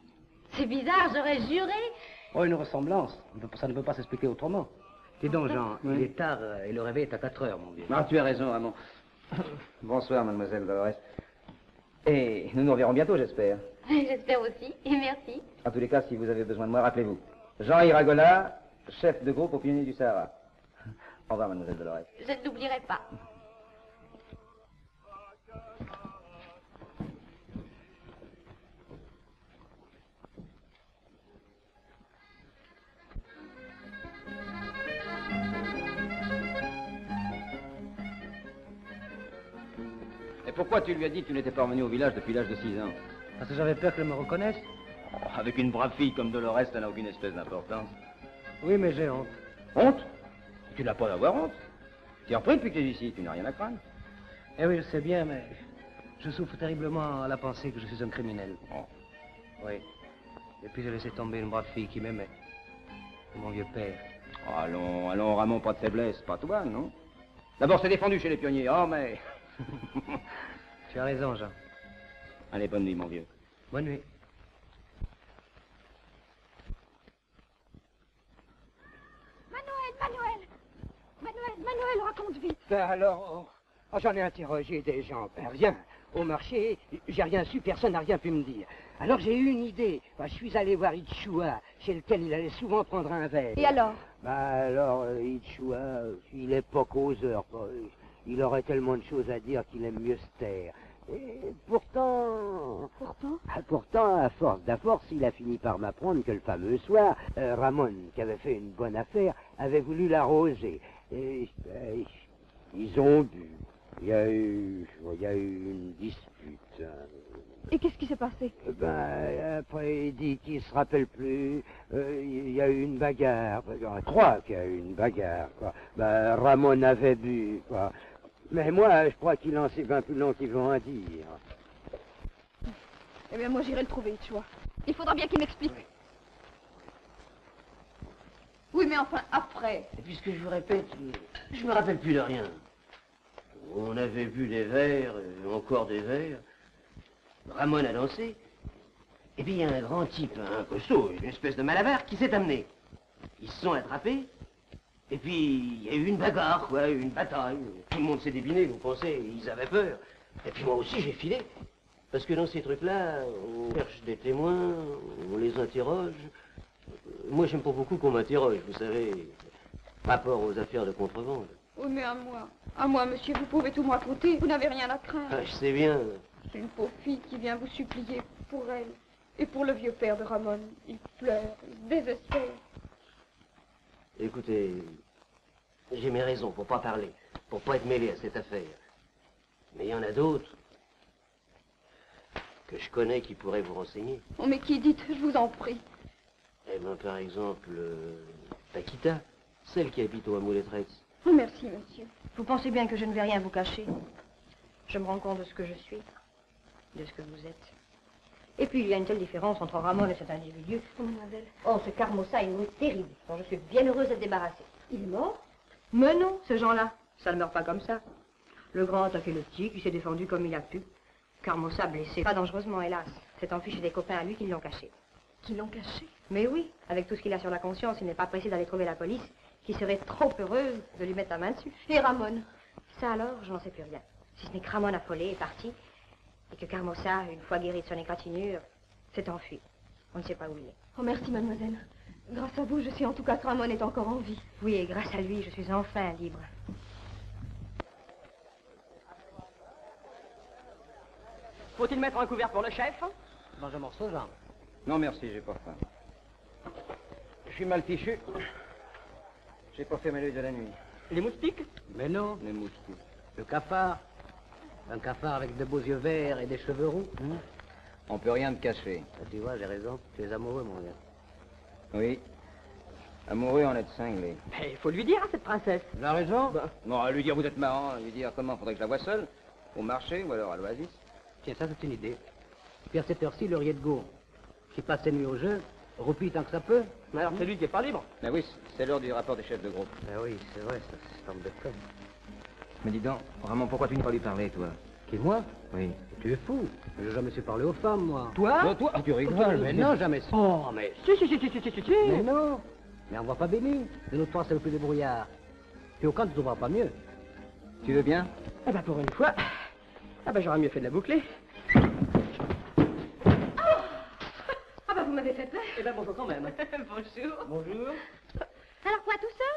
C'est bizarre, j'aurais juré. Oh, une ressemblance. Ça ne peut pas s'expliquer autrement. Dis donc, Jean, Oui. il est tard et le réveil est à 4 heures, mon vieux. Ah, tu as raison, Ramon. Bonsoir, mademoiselle Dolores. Et nous nous reverrons bientôt, j'espère. J'espère aussi, et merci. En tous les cas, si vous avez besoin de moi, rappelez-vous. Jean Iragola, chef de groupe aux Pionniers du Sahara. Au revoir, mademoiselle Dolores. Je ne l'oublierai pas. Et pourquoi tu lui as dit que tu n'étais pas revenu au village depuis l'âge de 6 ans? Parce que j'avais peur qu'elle me reconnaisse. Oh, avec une brave fille comme Dolores, ça n'a aucune espèce d'importance. Oui, mais j'ai honte. Honte? Tu n'as pas d'avoir honte. Tu es repris depuis que tu es ici, tu n'as rien à craindre. Eh oui, je sais bien, mais je souffre terriblement à la pensée que je suis un criminel. Oh. Oui. Et puis j'ai laissé tomber une brave fille qui m'aimait. Mon vieux père. Oh, allons, allons, Ramon, pas de faiblesse, pas toi, non? D'abord, c'est défendu chez les pionniers, oh, mais... Tu as raison, Jean. Allez, bonne nuit, mon vieux. Bonne nuit. Manuel, raconte vite. Ben alors, j'en ai interrogé des gens, ben rien. Au marché, j'ai rien su, personne n'a rien pu me dire. Alors j'ai eu une idée. Ben, je suis allé voir Ichua, chez lequel il allait souvent prendre un verre. Et alors? Ben alors, Ichua, il est pas causeur. Quoi. Il aurait tellement de choses à dire qu'il aime mieux se taire. Et pourtant... Pourtant, à force, il a fini par m'apprendre que le fameux soir, Ramon, qui avait fait une bonne affaire, avait voulu l'arroser. Et ils ont bu. Il y a eu une dispute. Et qu'est-ce qui s'est passé? Ben, après, il dit qu'il se rappelle plus. Il y a eu une bagarre. Je crois qu'il y a eu une bagarre, quoi. Ben, Ramon avait bu, quoi. Mais moi, je crois qu'il en sait bien plus long qu'ils vont en dire. Eh bien, moi, j'irai le trouver, tu vois. Il faudra bien qu'il m'explique. Oui, mais enfin, après. Et puisque je vous répète, je me rappelle plus de rien. On avait bu des verres, encore des verres. Ramon a dansé. Et puis il y a un grand type, un costaud, une espèce de malabar qui s'est amené. Ils se sont attrapés. Et puis il y a eu une bagarre, quoi, une bataille. Tout le monde s'est débiné, vous pensez, ils avaient peur. Et puis moi aussi j'ai filé. Parce que dans ces trucs-là, on cherche des témoins, on les interroge. Moi j'aime pas beaucoup qu'on m'interroge, vous savez, rapport aux affaires de contrebande. Oui, mais à moi. À moi, monsieur, vous pouvez tout me raconter. Vous n'avez rien à craindre. Ah, je sais bien. C'est une pauvre fille qui vient vous supplier pour elle. Et pour le vieux père de Ramon. Il pleure, il désespère. Écoutez, j'ai mes raisons pour pas parler, pour pas être mêlé à cette affaire. Mais il y en a d'autres que je connais qui pourraient vous renseigner. Oh, mais qui dites, je vous en prie. Eh bien, par exemple, Paquita, celle qui habite au hameau des Traits. Oh, merci, monsieur. Vous pensez bien que je ne vais rien vous cacher. Je me rends compte de ce que je suis, de ce que vous êtes. Et puis, il y a une telle différence entre Ramon et cet individu. Oh, mademoiselle. Oh, ce Carmossa est une mot terrible, dont je suis bien heureuse d'être débarrassée. Il est mort? Mais non, ce genre-là, ça ne meurt pas comme ça. Le grand a attaqué le petit, qui s'est défendu comme il a pu. Carmossa, blessé, pas dangereusement, hélas, s'est enfui chez des copains à lui qui l'ont caché. Qui l'ont caché? Mais oui, avec tout ce qu'il a sur la conscience, il n'est pas pressé d'aller trouver la police, qui serait trop heureuse de lui mettre la main dessus. Et Ramon? Ça alors, je n'en sais plus rien. Si ce n'est que Ramon affolé est parti, et que Carmossa, une fois guéri de son égratignure, s'est enfui. On ne sait pas où il est. Oh, merci, mademoiselle. Grâce à vous, je sais en tout cas que Ramon est encore en vie. Oui, et grâce à lui, je suis enfin libre. Faut-il mettre un couvert pour le chef? Mange un morceau, Jean. Non, merci, j'ai pas faim. Je suis mal fichu. J'ai pas fermé l'œil de la nuit. Les moustiques? Mais non. Les moustiques. Le cafard. Un cafard avec de beaux yeux verts et des cheveux roux. On peut rien te cacher. Tu vois, j'ai raison. Tu es amoureux, mon gars. Oui. Amoureux en être cinglé. Mais il faut lui dire à cette princesse. Tu as raison. Non, à lui dire vous êtes marrant, à lui dire comment faudrait que je la voie seule, au marché ou alors à l'oasis. Tiens, ça, c'est une idée. Puis à cette heure-ci, le riet de Gour, qui passe ses nuits au jeu, roupille tant que ça peut. Mais alors, c'est lui qui est pas libre. Mais oui, c'est l'heure du rapport des chefs de groupe. Ah oui, c'est vrai, ça, c'est tombe de con. Mais dis donc, vraiment, pourquoi tu n'es pas lui parler, toi? Qui, moi? Oui. Tu es fou. J'ai jamais su parler aux femmes, moi. Toi? Toi, tu rigoles. Mais non, jamais su. Oh, mais si. Mais non. Mais on voit pas béni. De nous trois, c'est le plus débrouillard. Puis au camp, tu trouveras pas mieux. Tu veux bien? Eh ben, pour une fois, ah ben, j'aurais mieux fait de la boucler. Ah ben, vous m'avez fait peur. Eh ben, bonjour quand même. Bonjour. Bonjour. Alors quoi, tout seul?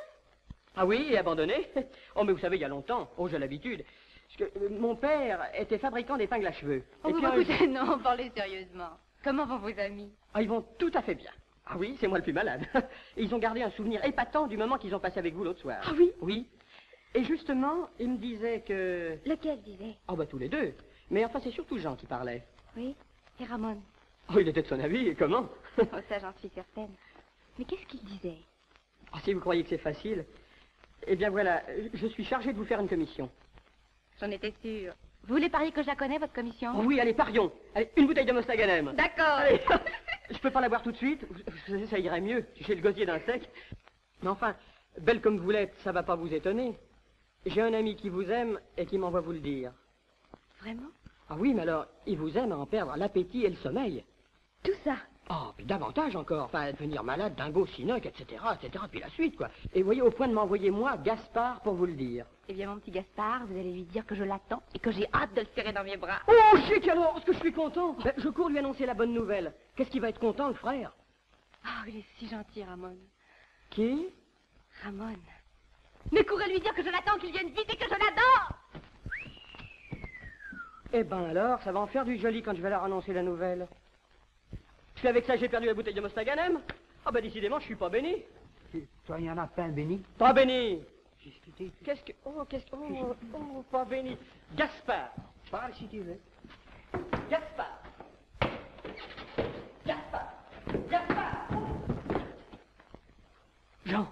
Ah oui, et abandonné? Oh, mais vous savez, il y a longtemps. Oh, j'ai l'habitude. Parce que mon père était fabricant d'épingles à cheveux. Oh, Et vous puis, m'écoutez, non, parlez sérieusement. Comment vont vos amis? Ah, ils vont tout à fait bien. Ah oui, c'est moi le plus malade. Et ils ont gardé un souvenir épatant du moment qu'ils ont passé avec vous l'autre soir. Ah oui? Oui. Et justement, ils me disaient que... Lequel disait? Ah bah tous les deux. Mais enfin, c'est surtout Jean qui parlait. Oui, c'est Ramon. Oh, il était de son avis, et comment? Oh, ça, j'en suis certaine. Mais qu'est-ce qu'il disait? Ah, si vous croyez que c'est facile. Eh bien voilà, je suis chargé de vous faire une commission. J'en étais sûre. Vous voulez parier que je la connais, votre commission? Oh oui, allez, parions. Allez, une bouteille de Mostaganem. D'accord. Allez. Je peux pas la boire tout de suite. Ça irait mieux. J'ai le gosier d'un sec. Mais enfin, belle comme vous l'êtes, ça va pas vous étonner. J'ai un ami qui vous aime et qui m'envoie vous le dire. Vraiment? Ah oui, mais alors, il vous aime à en perdre l'appétit et le sommeil. Tout ça? Oh, puis davantage encore. Enfin, devenir malade, dingo, sinoc, etc., puis la suite, quoi. Et voyez, au point de m'envoyer, moi, Gaspard, pour vous le dire. Eh bien, mon petit Gaspard, vous allez lui dire que je l'attends et que j'ai hâte de le serrer dans mes bras. Oh, chic alors, est-ce que je suis content? Ben, je cours lui annoncer la bonne nouvelle. Qu'est-ce qu'il va être content, le frère? Ah, il est si gentil, Ramon. Qui? Ramon. Mais courez lui dire que je l'attends, qu'il vienne vite et que je l'adore! Eh ben alors, ça va en faire du joli quand je vais leur annoncer la nouvelle. Parce qu'avec ça, j'ai perdu la bouteille de Mostaganem. Ah ben décidément, je suis pas béni. Toi, il y en a pas un béni? Pas béni. Qu'est-ce que... Oh, pas béni. Gaspard. Parle si tu veux. Gaspard. Jean.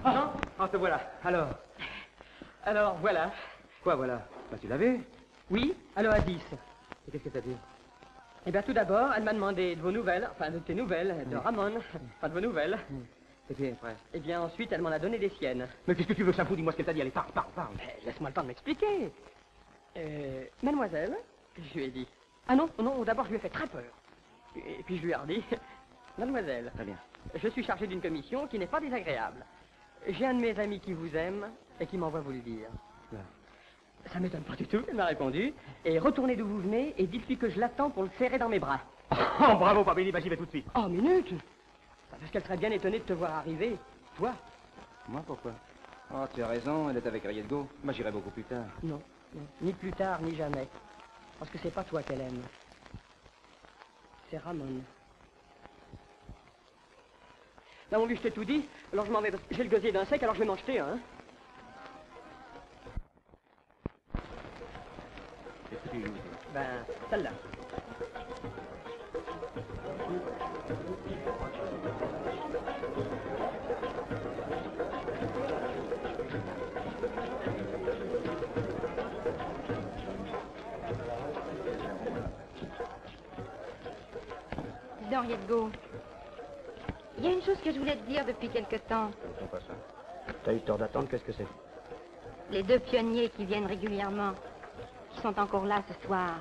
Ah, te voilà. Alors, voilà. Quoi, voilà? Bah, tu l'avais? Oui, alors à 10. Et qu'est-ce que t'as dit? Eh bien, tout d'abord, elle m'a demandé de vos nouvelles, enfin, de tes nouvelles, de Ramon, enfin, de vos nouvelles. Et puis après? Eh bien, ensuite, elle m'en a donné des siennes. Mais qu'est-ce que tu veux que ça fout? Dis-moi ce qu'elle t'a dit. Allez, parle. Mais laisse-moi le temps de m'expliquer. Mademoiselle, je lui ai dit. Ah non, d'abord, je lui ai fait très peur. Et puis, je lui ai redit. Mademoiselle. Très bien. Je suis chargé d'une commission qui n'est pas désagréable. J'ai un de mes amis qui vous aime et qui m'envoie vous le dire. Là. Ça m'étonne pas du tout, elle m'a répondu. Et retournez d'où vous venez et dites-lui que je l'attends pour le serrer dans mes bras. Oh, bravo, Babéli, bah j'y vais tout de suite. Oh, minute. Parce qu'elle serait bien étonnée de te voir arriver. Toi. Moi, pourquoi? Oh, tu as raison, elle est avec Riedgo. Moi, j'irai beaucoup plus tard. Non, non, ni plus tard, ni jamais. Parce que c'est pas toi qu'elle aime. C'est Ramon. Là, mon vieux, je t'ai tout dit. Alors je m'en vais parce que j'ai le gosier d'un sec, alors je vais m'en jeter un. Hein. Qu'est-ce que tu joues? Ben, celle-là. Dis donc, Riedgo, il y a une chose que je voulais te dire depuis quelque temps. Je comprends pas ça. T'as eu tort d'attendre, qu'est-ce que c'est? Les deux pionniers qui viennent régulièrement, qui sont encore là ce soir.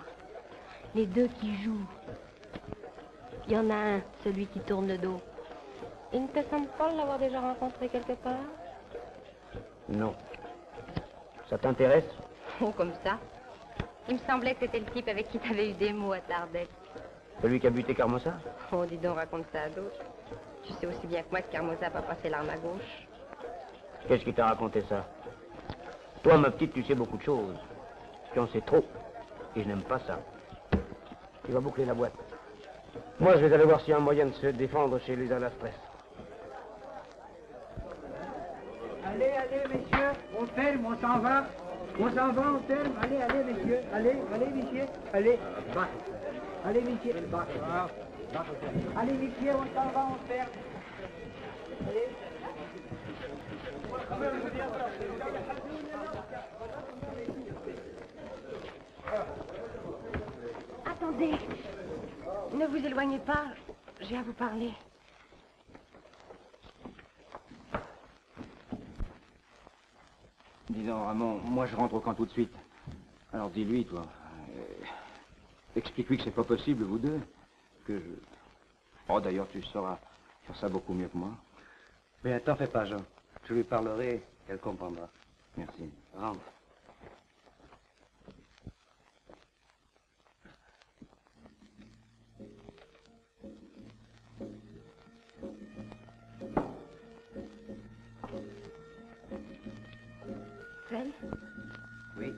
Les deux qui jouent. Il y en a un, celui qui tourne le dos. Il ne te semble pas l'avoir déjà rencontré quelque part? Non. Ça t'intéresse? Oh, comme ça. Il me semblait que c'était le type avec qui tu avais eu des mots à Tardec. Celui qui a buté Carmossa? Oh, dis donc, raconte ça à d'autres. Tu sais aussi bien que moi que Carmossa n'a pas passé l'arme à gauche. Qu'est-ce qui t'a raconté ça? Toi, ma petite, tu sais beaucoup de choses. Tu en sais trop. Et je n'aime pas ça. Tu vas boucler la boîte. Moi, je vais aller voir s'il y a un moyen de se défendre chez les Alafres. Allez, allez, messieurs, on ferme, on s'en va. On s'en va, on ferme. Allez, allez, messieurs. Allez, allez, messieurs. Allez. Allez, messieurs. Allez, messieurs, on s'en va, on ferme. Allez. Attendez. Ne vous éloignez pas. J'ai à vous parler. Dis donc, Ramon, moi je rentre au camp tout de suite. Alors dis-lui, toi. Explique-lui que c'est pas possible, vous deux. Que je... Oh, d'ailleurs, tu sauras faire ça beaucoup mieux que moi. Mais t'en fais pas, Jean. Je lui parlerai, elle comprendra. Merci. Rentre. Sven? Oui.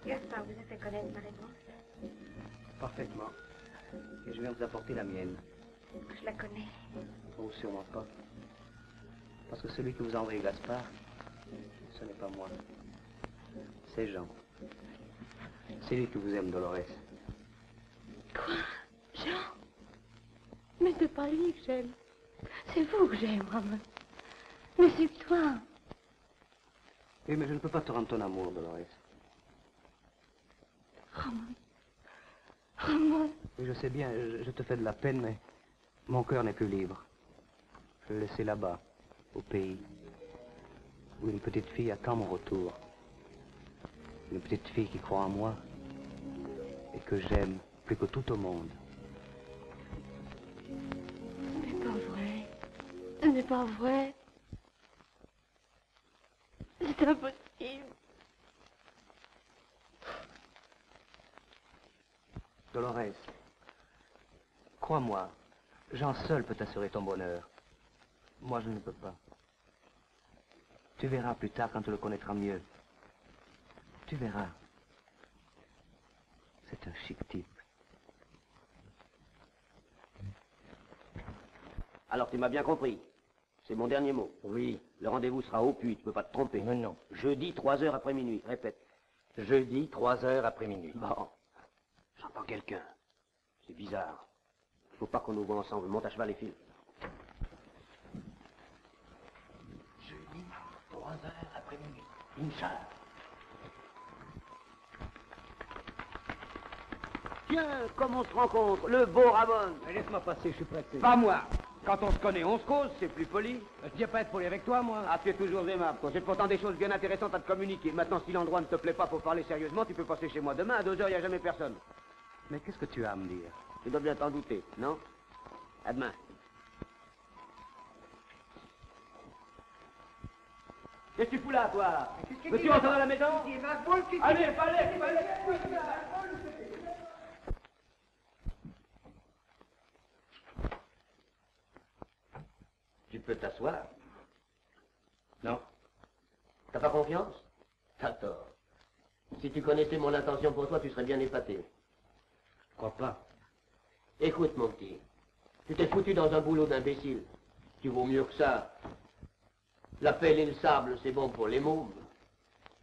Gaspard vous a fait connaître ma réponse. Parfaitement. Et je viens vous apporter la mienne. Je la connais. Oh, sûrement pas. Parce que celui que vous envoyez, Gaspard, ce n'est pas moi. C'est Jean. C'est lui qui vous aime, Dolores. Quoi? Jean? Mais c'est pas lui que j'aime. C'est vous que j'aime, Ramon. Mais c'est toi. Oui, mais je ne peux pas te rendre ton amour, Dolores. Ramon. Ramon. Oui, je sais bien, je te fais de la peine, mais mon cœur n'est plus libre. Je l'ai laissé là-bas, au pays, où une petite fille attend mon retour. Une petite fille qui croit en moi et que j'aime plus que tout au monde. Ce n'est pas vrai. Ce n'est pas vrai. C'est impossible. Dolores, crois-moi, Jean seul peut t'assurer ton bonheur. Moi, je ne peux pas. Tu verras plus tard quand tu le connaîtras mieux. Tu verras. C'est un chic type. Alors, tu m'as bien compris. C'est mon dernier mot. Oui. Le rendez-vous sera au puits, tu peux pas te tromper. Mais non. Jeudi, 3h après minuit. Répète. Jeudi, 3h après minuit. Bon. J'entends quelqu'un. C'est bizarre. Il faut pas qu'on nous voit ensemble. Monte à cheval et file. Jeudi, 3h après minuit. Inch'Allah. Tiens, comme on se rencontre, le beau Ramon. Laisse-moi passer, je suis pressé. Pas moi. Quand on se connaît, on se cause, c'est plus poli. Je ne viens pas être poli avec toi, moi. Ah, tu es toujours aimable, quoi. J'ai pourtant des choses bien intéressantes à te communiquer. Maintenant, si l'endroit ne te plaît pas pour parler sérieusement, tu peux passer chez moi demain. À 2h, il n'y a jamais personne. Mais qu'est-ce que tu as à me dire? Tu dois bien t'en douter, non? À demain. Qu'est-ce que tu fous là, toi? Veux-tu rentrer dans la maison? Allez, allez. Tu peux t'asseoir. T'as pas confiance? T'as tort. Si tu connaissais mon intention pour toi, tu serais bien épaté. Je crois pas. Écoute, mon petit, tu t'es foutu dans un boulot d'imbécile. Tu vaux mieux que ça. La pelle et le sable, c'est bon pour les mômes.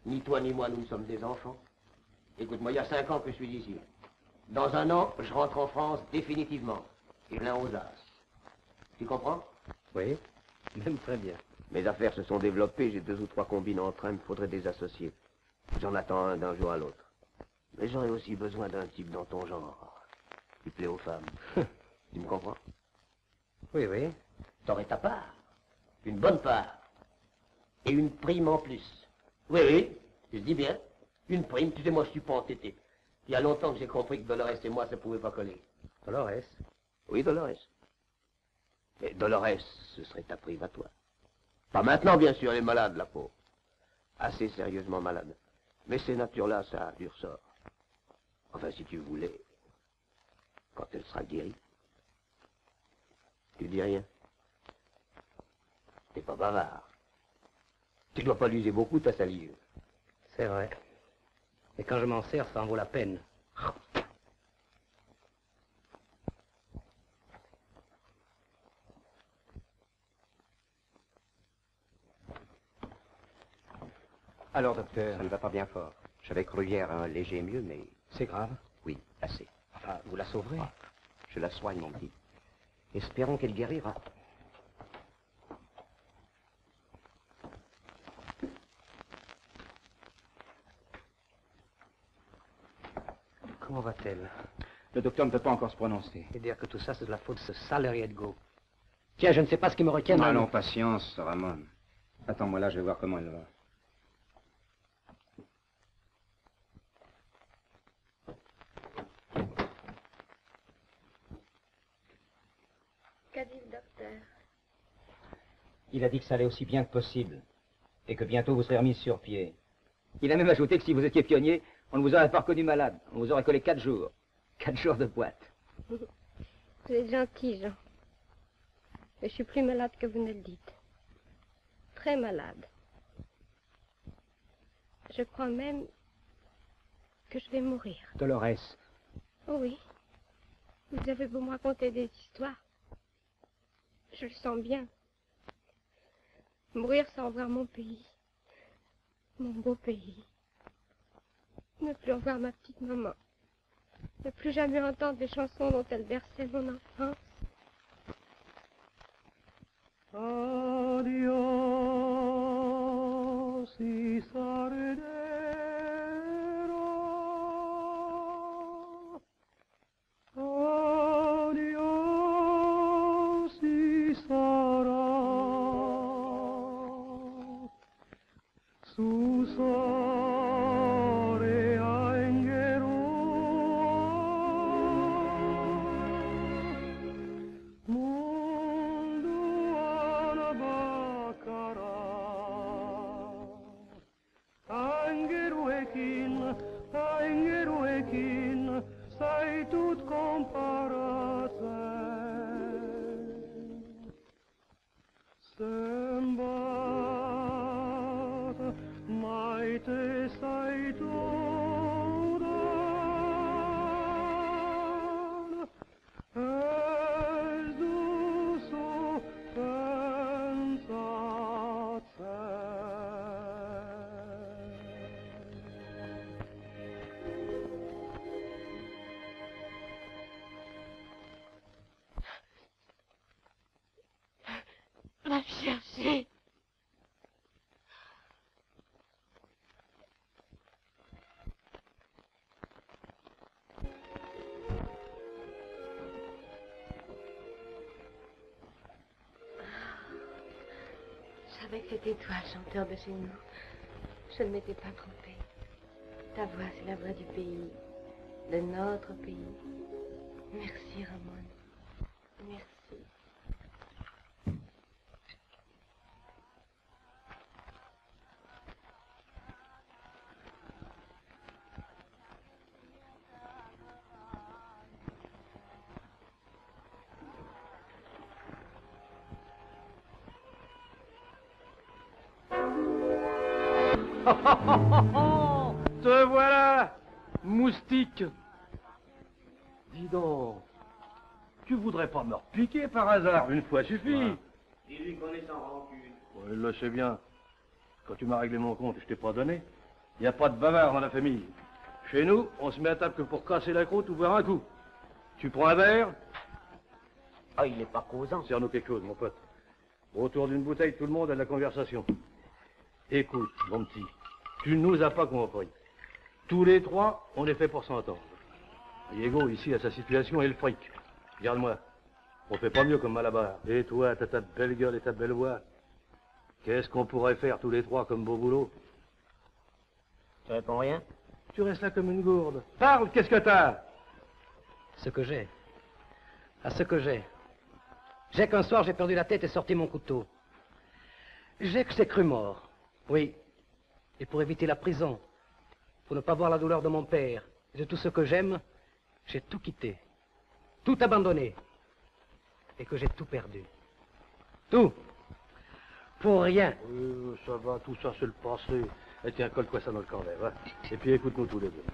Ni toi ni moi, nous ne sommes des enfants. Écoute-moi, il y a 5 ans que je suis ici. Dans 1 an, je rentre en France définitivement. Et plein aux as. Tu comprends? Oui, même très bien. Mes affaires se sont développées, j'ai 2 ou 3 combines entre eux, il me faudrait des associés. J'en attends un d'un jour à l'autre. Mais j'aurais aussi besoin d'un type dans ton genre, qui plaît aux femmes. Tu me comprends? Oui, oui. T'aurais ta part. Une bonne part. Et une prime en plus. Oui, oui, je dis bien. Une prime, tu sais, moi je suis pas entêté. Il y a longtemps que j'ai compris que Dolores et moi, ça pouvait pas coller. Dolores? Oui, Dolores. Mais Dolores, ce serait ta prime à toi. Pas maintenant, bien sûr, elle est malade, la pauvre. Assez sérieusement malade. Mais ces natures-là, ça a du ressort. Enfin, si tu voulais, quand elle sera guérie. Tu dis rien. T'es pas bavard. Tu dois pas l'user beaucoup, ta salive. C'est vrai. Et quand je m'en sers, ça en vaut la peine. Alors, docteur? Ça ne va pas bien fort. J'avais cru hier un léger mieux, mais... C'est grave? Oui, assez. Enfin, vous la sauverez. Ah, je la soigne, mon petit. Espérons qu'elle guérira. Comment va-t-elle? Le docteur ne peut pas encore se prononcer. Et dire que tout ça, c'est de la faute de ce sale Edgo. Tiens, je ne sais pas ce qui me retient. Non, non, patience, Ramon. Attends-moi là, je vais voir comment elle va. Qu'a dit le docteur? Il a dit que ça allait aussi bien que possible. Et que bientôt vous serez remis sur pied. Il a même ajouté que si vous étiez pionnier, on ne vous aurait pas reconnu malade. On vous aurait collé 4 jours. 4 jours de boîte. Vous êtes gentil, Jean. Mais je suis plus malade que vous ne le dites. Très malade. Je crois même que je vais mourir. Dolores. Oh oui. Vous avez beau me raconter des histoires. Je le sens bien. Mourir sans voir mon pays. Mon beau pays. Ne plus revoir ma petite maman. Ne plus jamais entendre les chansons dont elle berçait mon enfance. Adios, Isardero. Adios, Isara. Susare angero. Angeruekin, sai tut comparate. Sembat, mai te sai tut es duso pensate. Va me chercher. Je savais que c'était toi, chanteur de chez nous. Je ne m'étais pas trompée. Ta voix, c'est la voix du pays, de notre pays. Merci, Ramon. Merci. Te voilà, moustique. Dis donc, tu voudrais pas me repiquer par hasard, une fois suffit. Dis-lui qu'on est sans rancune. Ouais, il le sait bien. Quand tu m'as réglé mon compte, je t'ai pas donné. Il n'y a pas de bavard dans la famille. Chez nous, on se met à table que pour casser la croûte ou boire un coup. Tu prends un verre? Ah, il n'est pas causant. Serre-nous quelque chose, mon pote. Autour d'une bouteille, tout le monde a de la conversation. Écoute, mon petit, tu nous as pas compris. Tous les trois, on est fait pour s'entendre. Diego, ici, a sa situation et le fric. Regarde-moi, on fait pas mieux comme Malabar. Et toi, t'as ta belle gueule et ta belle voix. Qu'est-ce qu'on pourrait faire tous les trois comme beau boulot? Tu réponds rien? Tu restes là comme une gourde. Parle, qu'est-ce que t'as? Ce que j'ai. À ce que j'ai. J'ai qu'un soir, j'ai perdu la tête et sorti mon couteau. J'ai que j'ai cru mort. Oui. Et pour éviter la prison, pour ne pas voir la douleur de mon père et de tout ce que j'aime, j'ai tout quitté. Tout abandonné. Et que j'ai tout perdu. Tout. Pour rien. Ça va, tout ça, c'est le passé. Et tiens, colle-toi ça dans le cornet, va. Et puis écoute-nous tous les deux.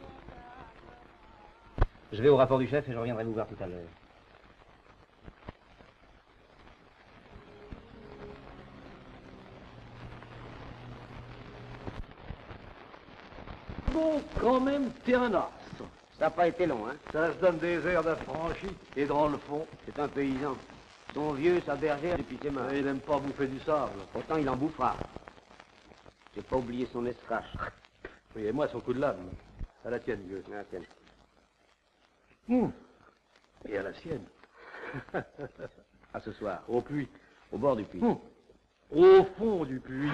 Je vais au rapport du chef et je reviendrai vous voir tout à l'heure. Bon, quand même, t'es un as. Ça n'a pas été long, hein? Ça se donne des airs d'affranchi. Et dans le fond, C'est un paysan. Son vieux, sa bergère depuis ses mains. il n'aime pas bouffer du sable. Pourtant, il en bouffera. J'ai pas oublié son escrache. Oui, et moi, son coup de lame. À la tienne, vieux. À la tienne. Et à la sienne. À ce soir. Au puits. Au bord du puits. Au fond du puits.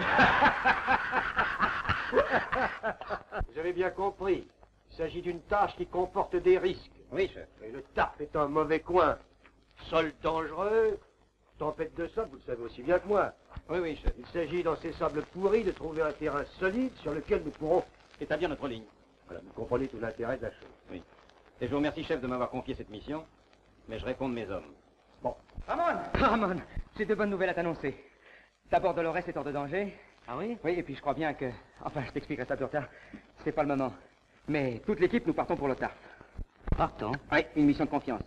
J'avais bien compris. Il s'agit d'une tâche qui comporte des risques. Oui, chef. Et le Tarp est un mauvais coin. Sol dangereux, tempête de sable, vous le savez aussi bien que moi. Oui, oui, chef. Il s'agit dans ces sables pourris de trouver un terrain solide sur lequel nous pourrons établir notre ligne. Voilà, vous comprenez tout l'intérêt de la chose. Oui. Et je vous remercie, chef, de m'avoir confié cette mission, mais je réponds de mes hommes. Bon. Ramon, j'ai de bonnes nouvelles à t'annoncer. D'abord, Dolores est hors de danger. Ah oui? Oui, et puis je crois bien que... Enfin, je t'expliquerai ça plus tard. C'est pas le moment. Mais toute l'équipe, nous partons pour le Tarf. Partons? Oui, une mission de confiance.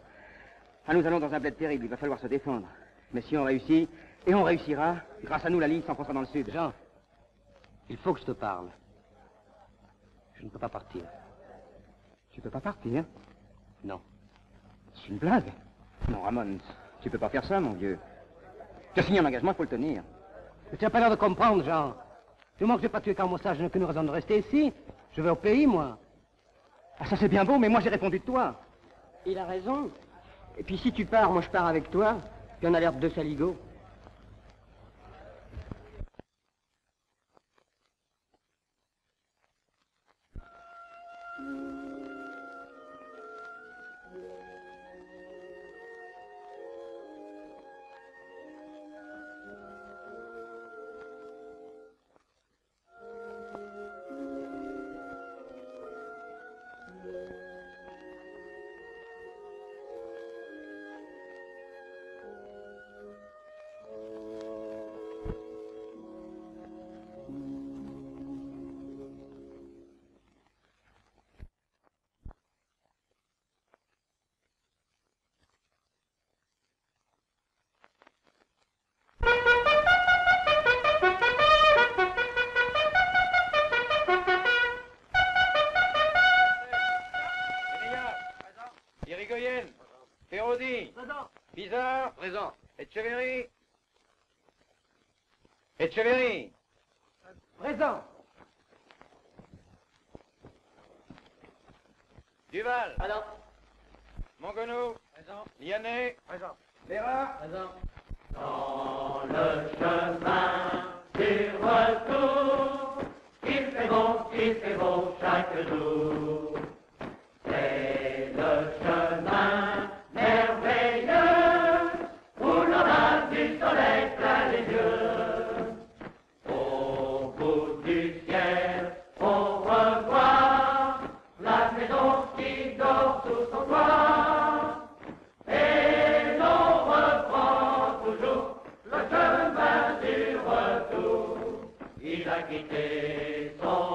Ah, nous allons dans un bled terrible, il va falloir se défendre. Mais si on réussit, et on réussira, grâce à nous, la ligne s'enfoncera dans le sud. Jean, il faut que je te parle. Je ne peux pas partir. Tu peux pas partir? Non. C'est une blague. Non, Ramon, tu peux pas faire ça, mon vieux. Tu as signé un engagement, il faut le tenir. Mais tu n'as pas l'air de comprendre, Jean. Du moment que j'ai pas tué Carmossa, je n'ai qu'une raison de rester ici. Je vais au pays, moi. Ah, ça c'est bien beau, mais moi j'ai répondu de toi. Il a raison. Et puis si tu pars, moi je pars avec toi. Puis on a l'air de deux saligots. Irigoyen. Ferrodi. Présent. Bizarre. Présent. Etcheverry. Etcheverry. Présent. Duval. Présent. Mongono. Présent. Lianet. Présent. Léra. Présent. Dans le chemin du retour, il fait beau chaque jour. C'est le chemin merveilleux où l'aura du soleil plein les yeux. Au bout du ciel, on revoit la maison qui dort sous son toit. Et l'on reprend toujours le chemin du retour. Il a quitté son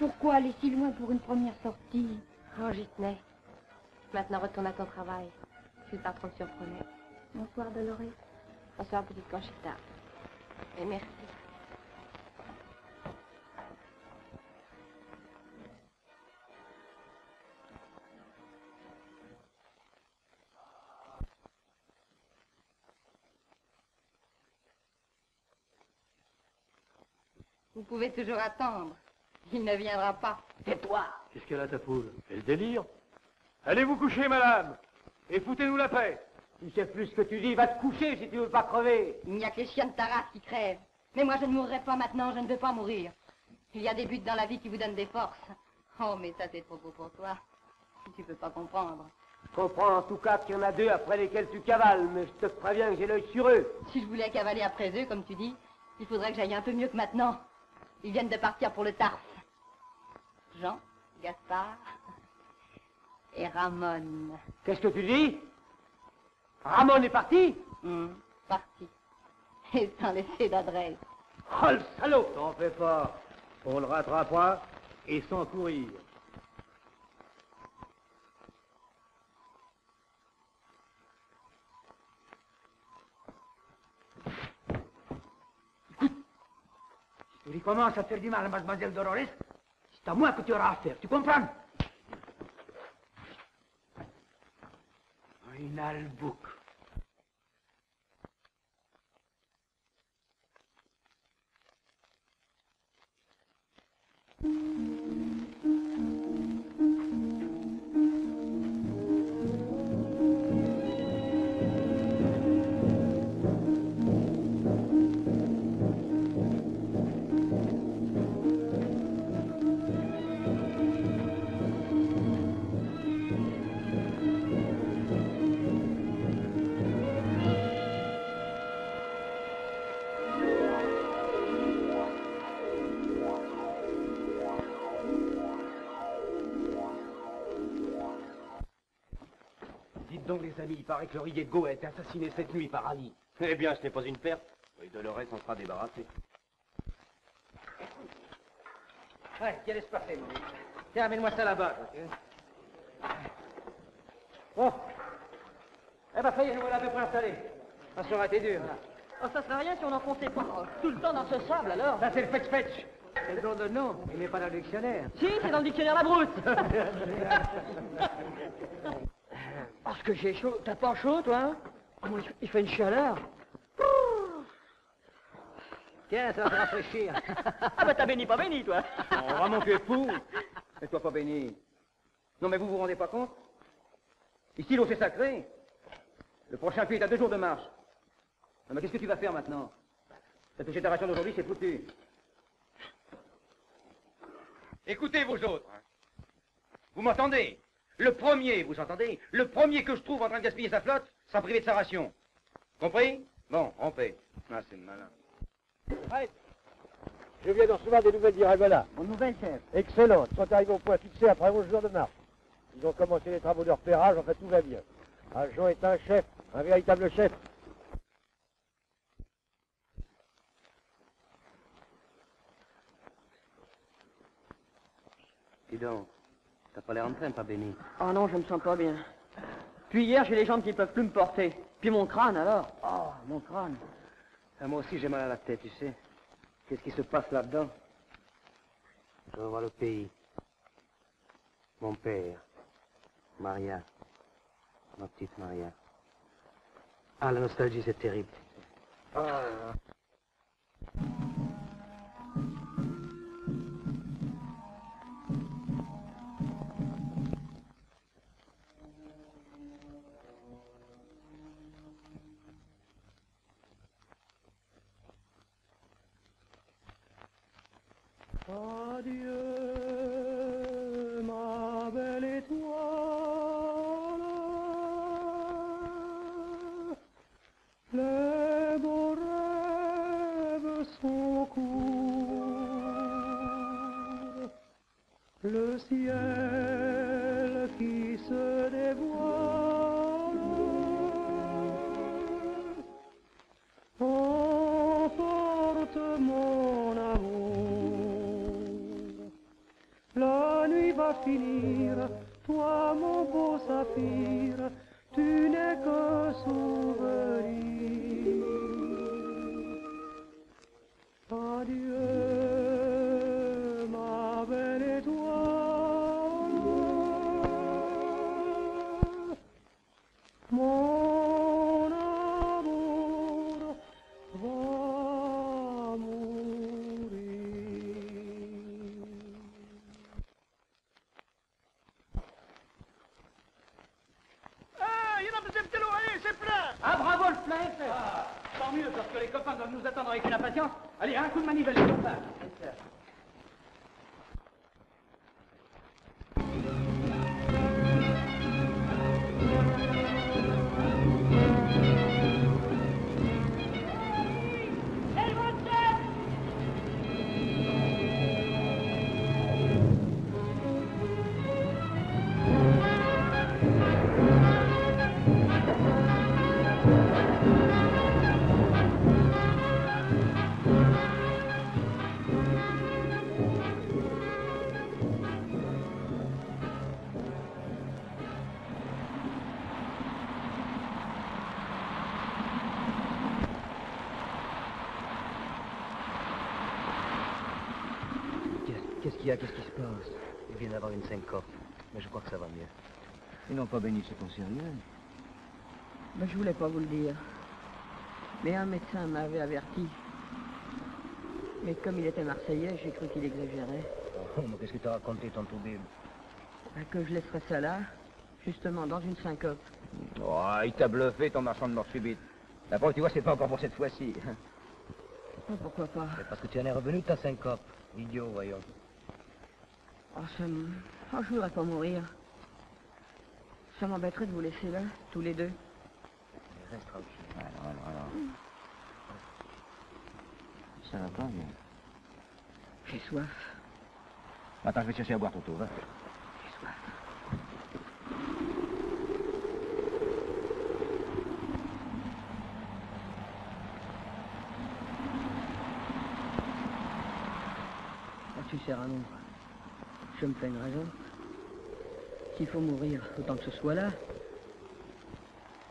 Pourquoi aller si loin pour une première sortie? Oh, j'y tenais. Maintenant, retourne à ton travail. Si le patron te surprenait. Bonsoir, Dolores. Bonsoir, petite Conchita. Et merci. Vous pouvez toujours attendre. Il ne viendra pas. Tais-toi. Qu'est-ce qu'elle a, ta poule? Elle délire. Allez vous coucher, madame. Et foutez-nous la paix. Tu sais plus ce que tu dis, va te coucher si tu veux pas crever. Il n'y a que les chiens de ta race qui crèvent. Mais moi, je ne mourrai pas maintenant, je ne veux pas mourir. Il y a des buts dans la vie qui vous donnent des forces. Oh, mais ça, c'est trop beau pour toi. Tu peux pas comprendre. Je comprends en tout cas qu'il y en a deux après lesquels tu cavales, mais je te préviens que j'ai l'œil sur eux. Si je voulais cavaler après eux, comme tu dis, il faudrait que j'aille un peu mieux que maintenant. Ils viennent de partir pour le Tarf. Jean, Gaspard et Ramon. Qu'est-ce que tu dis? Ramon est parti? Parti. Et sans laisser d'adresse. Oh, le salaud! T'en fais pas. On le rattrapera et sans courir. Tu commences à faire du mal à mademoiselle Dolores, c'est à moi que tu auras affaire, tu comprends? Une albouc. Donc les amis, il paraît que le Riego a été assassiné cette nuit par Ali. Eh bien, ce n'est pas une perte. Et Dolores en sera débarrassé. Ouais, qu'est-ce qui se passer, mon ami? Tiens, amène-moi ça là-bas. Bon. Eh ben, ça y est, nous voilà à peu près installés. Ça sera été dur, là. Oh, ça serait rien si on n'enfonçait pas tout le temps dans ce sable, alors. Ça, c'est le fetch-fetch. C'est le nom de nom. Il n'est pas dans le dictionnaire. Si, c'est dans le dictionnaire La Brousse. Parce que j'ai chaud. T'as pas chaud, toi, hein? Oh, il fait une chaleur. Tiens, ça va te rafraîchir. Ah bah t'as béni, pas béni, toi. Oh, Ramon, tu es fou. Et toi, pas béni. Non, mais vous vous rendez pas compte? Ici, l'eau, c'est sacré. Le prochain puits est à 2 jours de marche. Non, mais qu'est-ce que tu vas faire maintenant? T'as touché ta ration d'aujourd'hui, c'est foutu. Écoutez, vous autres. Vous m'entendez? Le premier, vous entendez? Le premier que je trouve en train de gaspiller sa flotte sera privé de sa ration. Compris? Bon, en paix. Ah, c'est malin. Ouais. Je viens de recevoir des nouvelles d'Iragona. Bonne nouvelle, chef. Excellentes. Ils sont arrivés au point fixé après 11 jours de marche. Ils ont commencé les travaux de repérage, en fait tout va bien. Jean est un chef, un véritable chef. Dis donc, t'as pas l'air en train, pas béni. Oh non, je me sens pas bien. Puis hier, j'ai les jambes qui peuvent plus me porter. Puis mon crâne, alors. Oh, mon crâne. Ah, moi aussi, j'ai mal à la tête, tu sais. Qu'est-ce qui se passe là-dedans? Je vais voir le pays. Mon père. Maria. Ma petite Maria. Ah, la nostalgie, c'est terrible. Ah. Adieu, ma belle étoile, les beaux rêves sont courts, le ciel qui se dévoile emporte mon amour. va finir, toi mon beau saphir, tu n'es que souvenir. Adieu, ma belle étoile, mon amour va mourir. Ah, il y en a deuxième tel allez, c'est plein. Ah, bravo, le plein est fait. Ah, tant mieux, parce que les copains doivent nous attendre avec une impatience. Allez, un coup de manivelle, les copains. Qu'est-ce qu'il y a? Qu'est-ce qui se passe? Il vient d'avoir une syncope, mais je crois que ça va mieux. Ils n'ont pas béni, c'est ton sérieux. Ben, je voulais pas vous le dire. Mais un médecin m'avait averti. Mais comme il était marseillais, j'ai cru qu'il exagérait. Oh, mais qu'est-ce que t'as raconté, ton toubib? Ben, que je laisserais ça là, justement dans une syncope. Oh, il t'a bluffé, ton marchand de mort subite. La preuve, tu vois, c'est pas encore pour cette fois-ci. Oh, pourquoi pas? C'est parce que tu en es revenu de ta syncope. Idiot, voyons. Oh, je voudrais pas mourir. Ça m'embêterait de vous laisser là, tous les deux. Reste tranquille. Alors. Ça va pas, mais... J'ai soif. Attends, je vais te chercher à boire, Toto, va. J'ai soif. Tu sais, Ramon, je me fais une raison. S'il faut mourir, autant que ce soit là.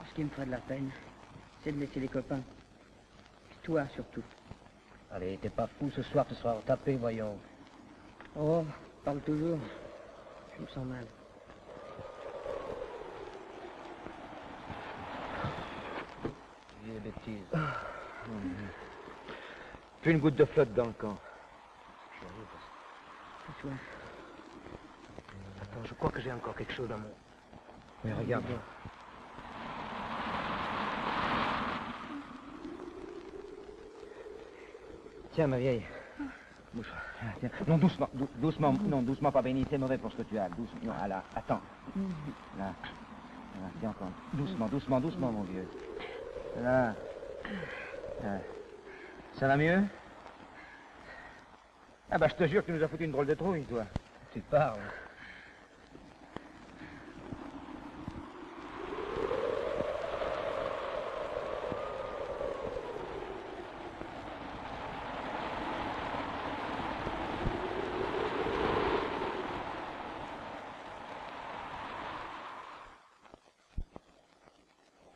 Ce qui me ferait de la peine, c'est de laisser les copains. Et toi, surtout. Allez, t'es pas fou, ce soir tu seras retapé, voyons. Oh, parle toujours. Je me sens mal. Vieille bêtise. Plus une goutte de flotte dans le camp. J'ai soif. Attends, je crois que j'ai encore quelque chose dans mon... Mais regarde. Tiens, ma vieille. Bouge. Tiens. Non, doucement, doucement, non, doucement, pas béni, c'est mauvais pour ce que tu as. Doucement, non, ah là, attends. Là, tiens encore. Doucement, doucement, doucement, mon vieux. Là. Ça va mieux? Ah bah, je te jure que tu nous as foutu une drôle de trouille, toi. Tu parles.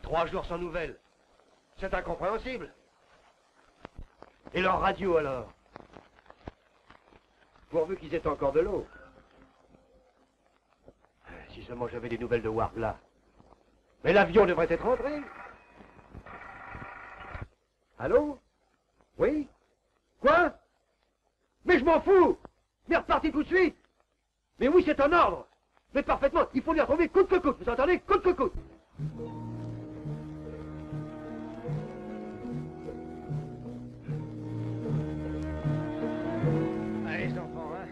Trois jours sans nouvelles. C'est incompréhensible. Et leur radio, alors? Pourvu qu'ils aient encore de l'eau. Si seulement j'avais des nouvelles de Wargla. Mais l'avion devrait être rentré. Allô? Oui? Quoi? Mais je m'en fous! Mais repartez tout de suite! Mais oui, c'est un ordre! Mais parfaitement, il faut les retrouver coûte que coûte, vous entendez? Coûte que coûte! Allez, les enfants, hein.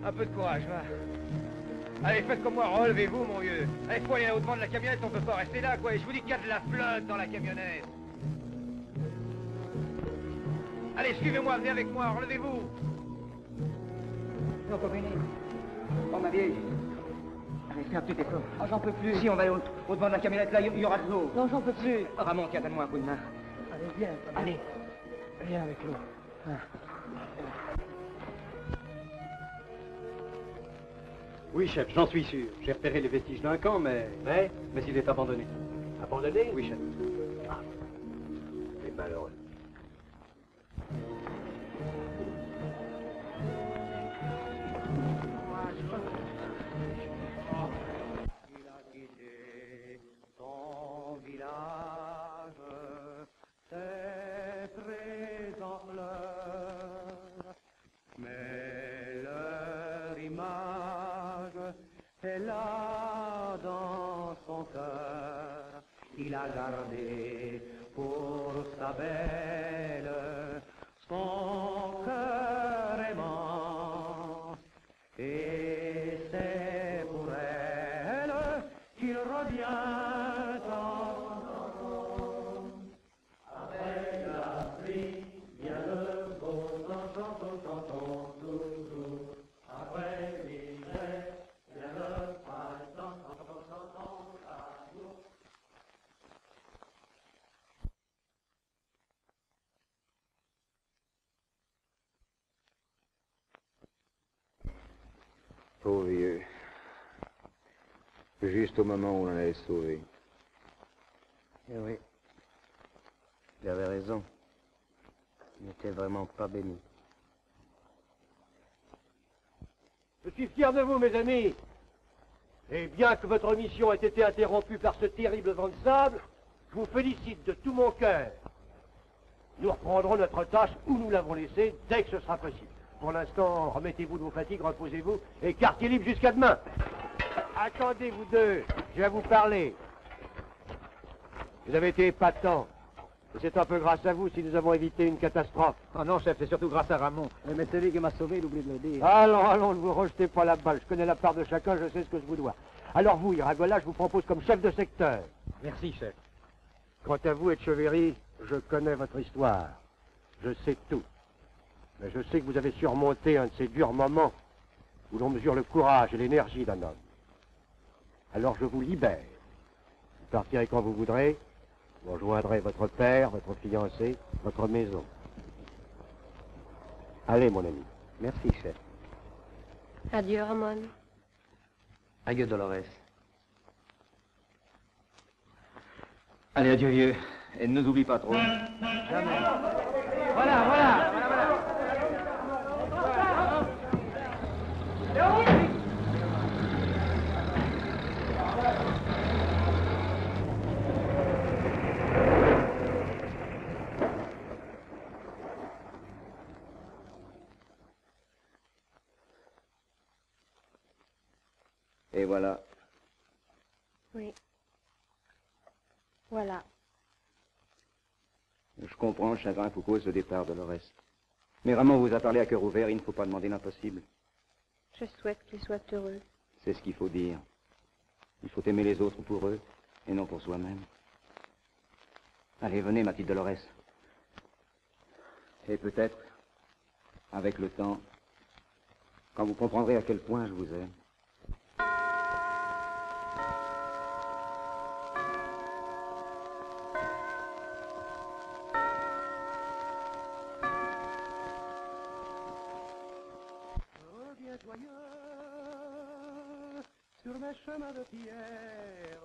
Un peu de courage, va. Allez, faites comme moi, relevez-vous, mon vieux. Allez, faut aller au-devant de la camionnette, on peut pas rester là, quoi. Et je vous dis qu'il y a de la flotte dans la camionnette. Allez, suivez-moi, venez avec moi, relevez-vous. Non, Combini. Oh, ma vieille. Allez, fais un petit effort. Oh, j'en peux plus. Si, on va aller au-devant de la camionnette, là, il y aura de l'eau. Non, j'en peux plus. Oh, Ramon, tiens, donne-moi un coup de main. Allez, viens. Allez. Viens avec l'eau. Ah. Oui, chef, j'en suis sûr. J'ai repéré les vestiges d'un camp, mais il est abandonné. Abandonné? Oui, chef. Ah, c'est malheureux. Il a quitté son village, ses présents fleurs, mais leur image est là dans son cœur. Il a gardé pour sa belle son cœur aimant, et c'est pour elle qu'il revient en avec la pluie, vient le beau temps, chantons toujours. Après l'hiver, vient le printemps, chantons l'amour. Pauvre vieux. Juste au moment où on allait se sauver. Eh oui. Il avait raison. Il n'était vraiment pas béni. Je suis fier de vous, mes amis. Et bien que votre mission ait été interrompue par ce terrible vent de sable, je vous félicite de tout mon cœur. Nous reprendrons notre tâche où nous l'avons laissée dès que ce sera possible. Pour l'instant, remettez-vous de vos fatigues, reposez-vous, et quartier libre jusqu'à demain. Attendez, vous deux, je vais vous parler. Vous avez été épatants. Et c'est un peu grâce à vous si nous avons évité une catastrophe. Ah non, chef, c'est surtout grâce à Ramon. Mais celui qui m'a sauvé, il oublie de le dire. Allons, ne vous rejetez pas la balle. Je connais la part de chacun, je sais ce que je vous dois. Alors vous, Iragola, je vous propose comme chef de secteur. Merci, chef. Quant à vous, Etcheverry, je connais votre histoire. Je sais tout. Mais je sais que vous avez surmonté un de ces durs moments où l'on mesure le courage et l'énergie d'un homme. Alors je vous libère. Vous partirez quand vous voudrez. Vous rejoindrez votre père, votre fiancé, votre maison. Allez, mon ami. Merci, chef. Adieu, Ramon. Adieu, Dolores. Allez, adieu, vieux. Et ne nous oublie pas trop. Jamais. Voilà. Et voilà. Oui. Voilà. Je comprends le chagrin pour cause le départ de Dolores. Mais Ramon vous a parlé à cœur ouvert, il ne faut pas demander l'impossible. Je souhaite qu'il soit heureux. C'est ce qu'il faut dire. Il faut aimer les autres pour eux, et non pour soi-même. Allez, venez, ma petite Dolores. Et peut-être, avec le temps, quand vous comprendrez à quel point je vous aime. Reviens joyeux sur mes chemins de pierre.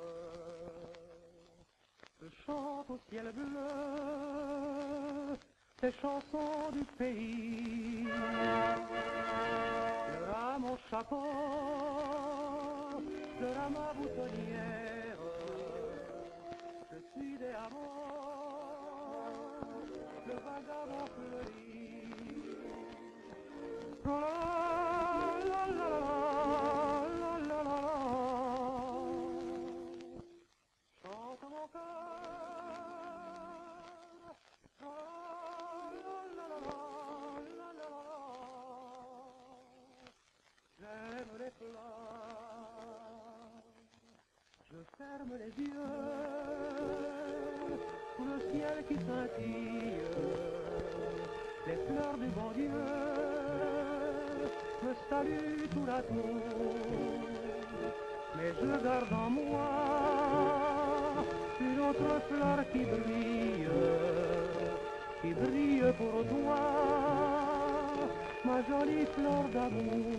Je chante au ciel bleu ces chansons du pays. Pleure à mon chapeau, pleure à ma boutonnière. Je suis des amants, le vagabond fleuri. La la la la la la la. Chante mon cœur. La la la la la la. J'aime les fleurs. Je ferme les yeux sous le ciel qui scintille. Les fleurs du bon Dieu me salue tout la tour, mais je garde en moi une autre fleur qui brille pour toi, ma jolie fleur d'amour.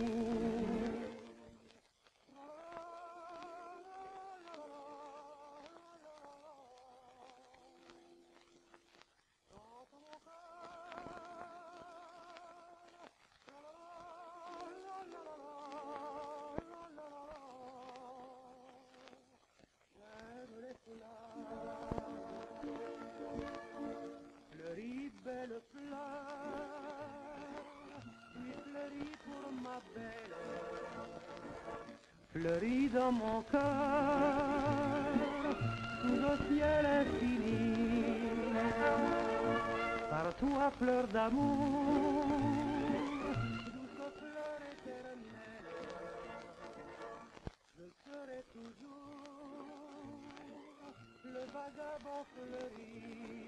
fleurit dans mon cœur, sous un ciel infini. Par toi, fleur d'amour, douce fleur éternelle, je serai toujours le vagabond fleuri.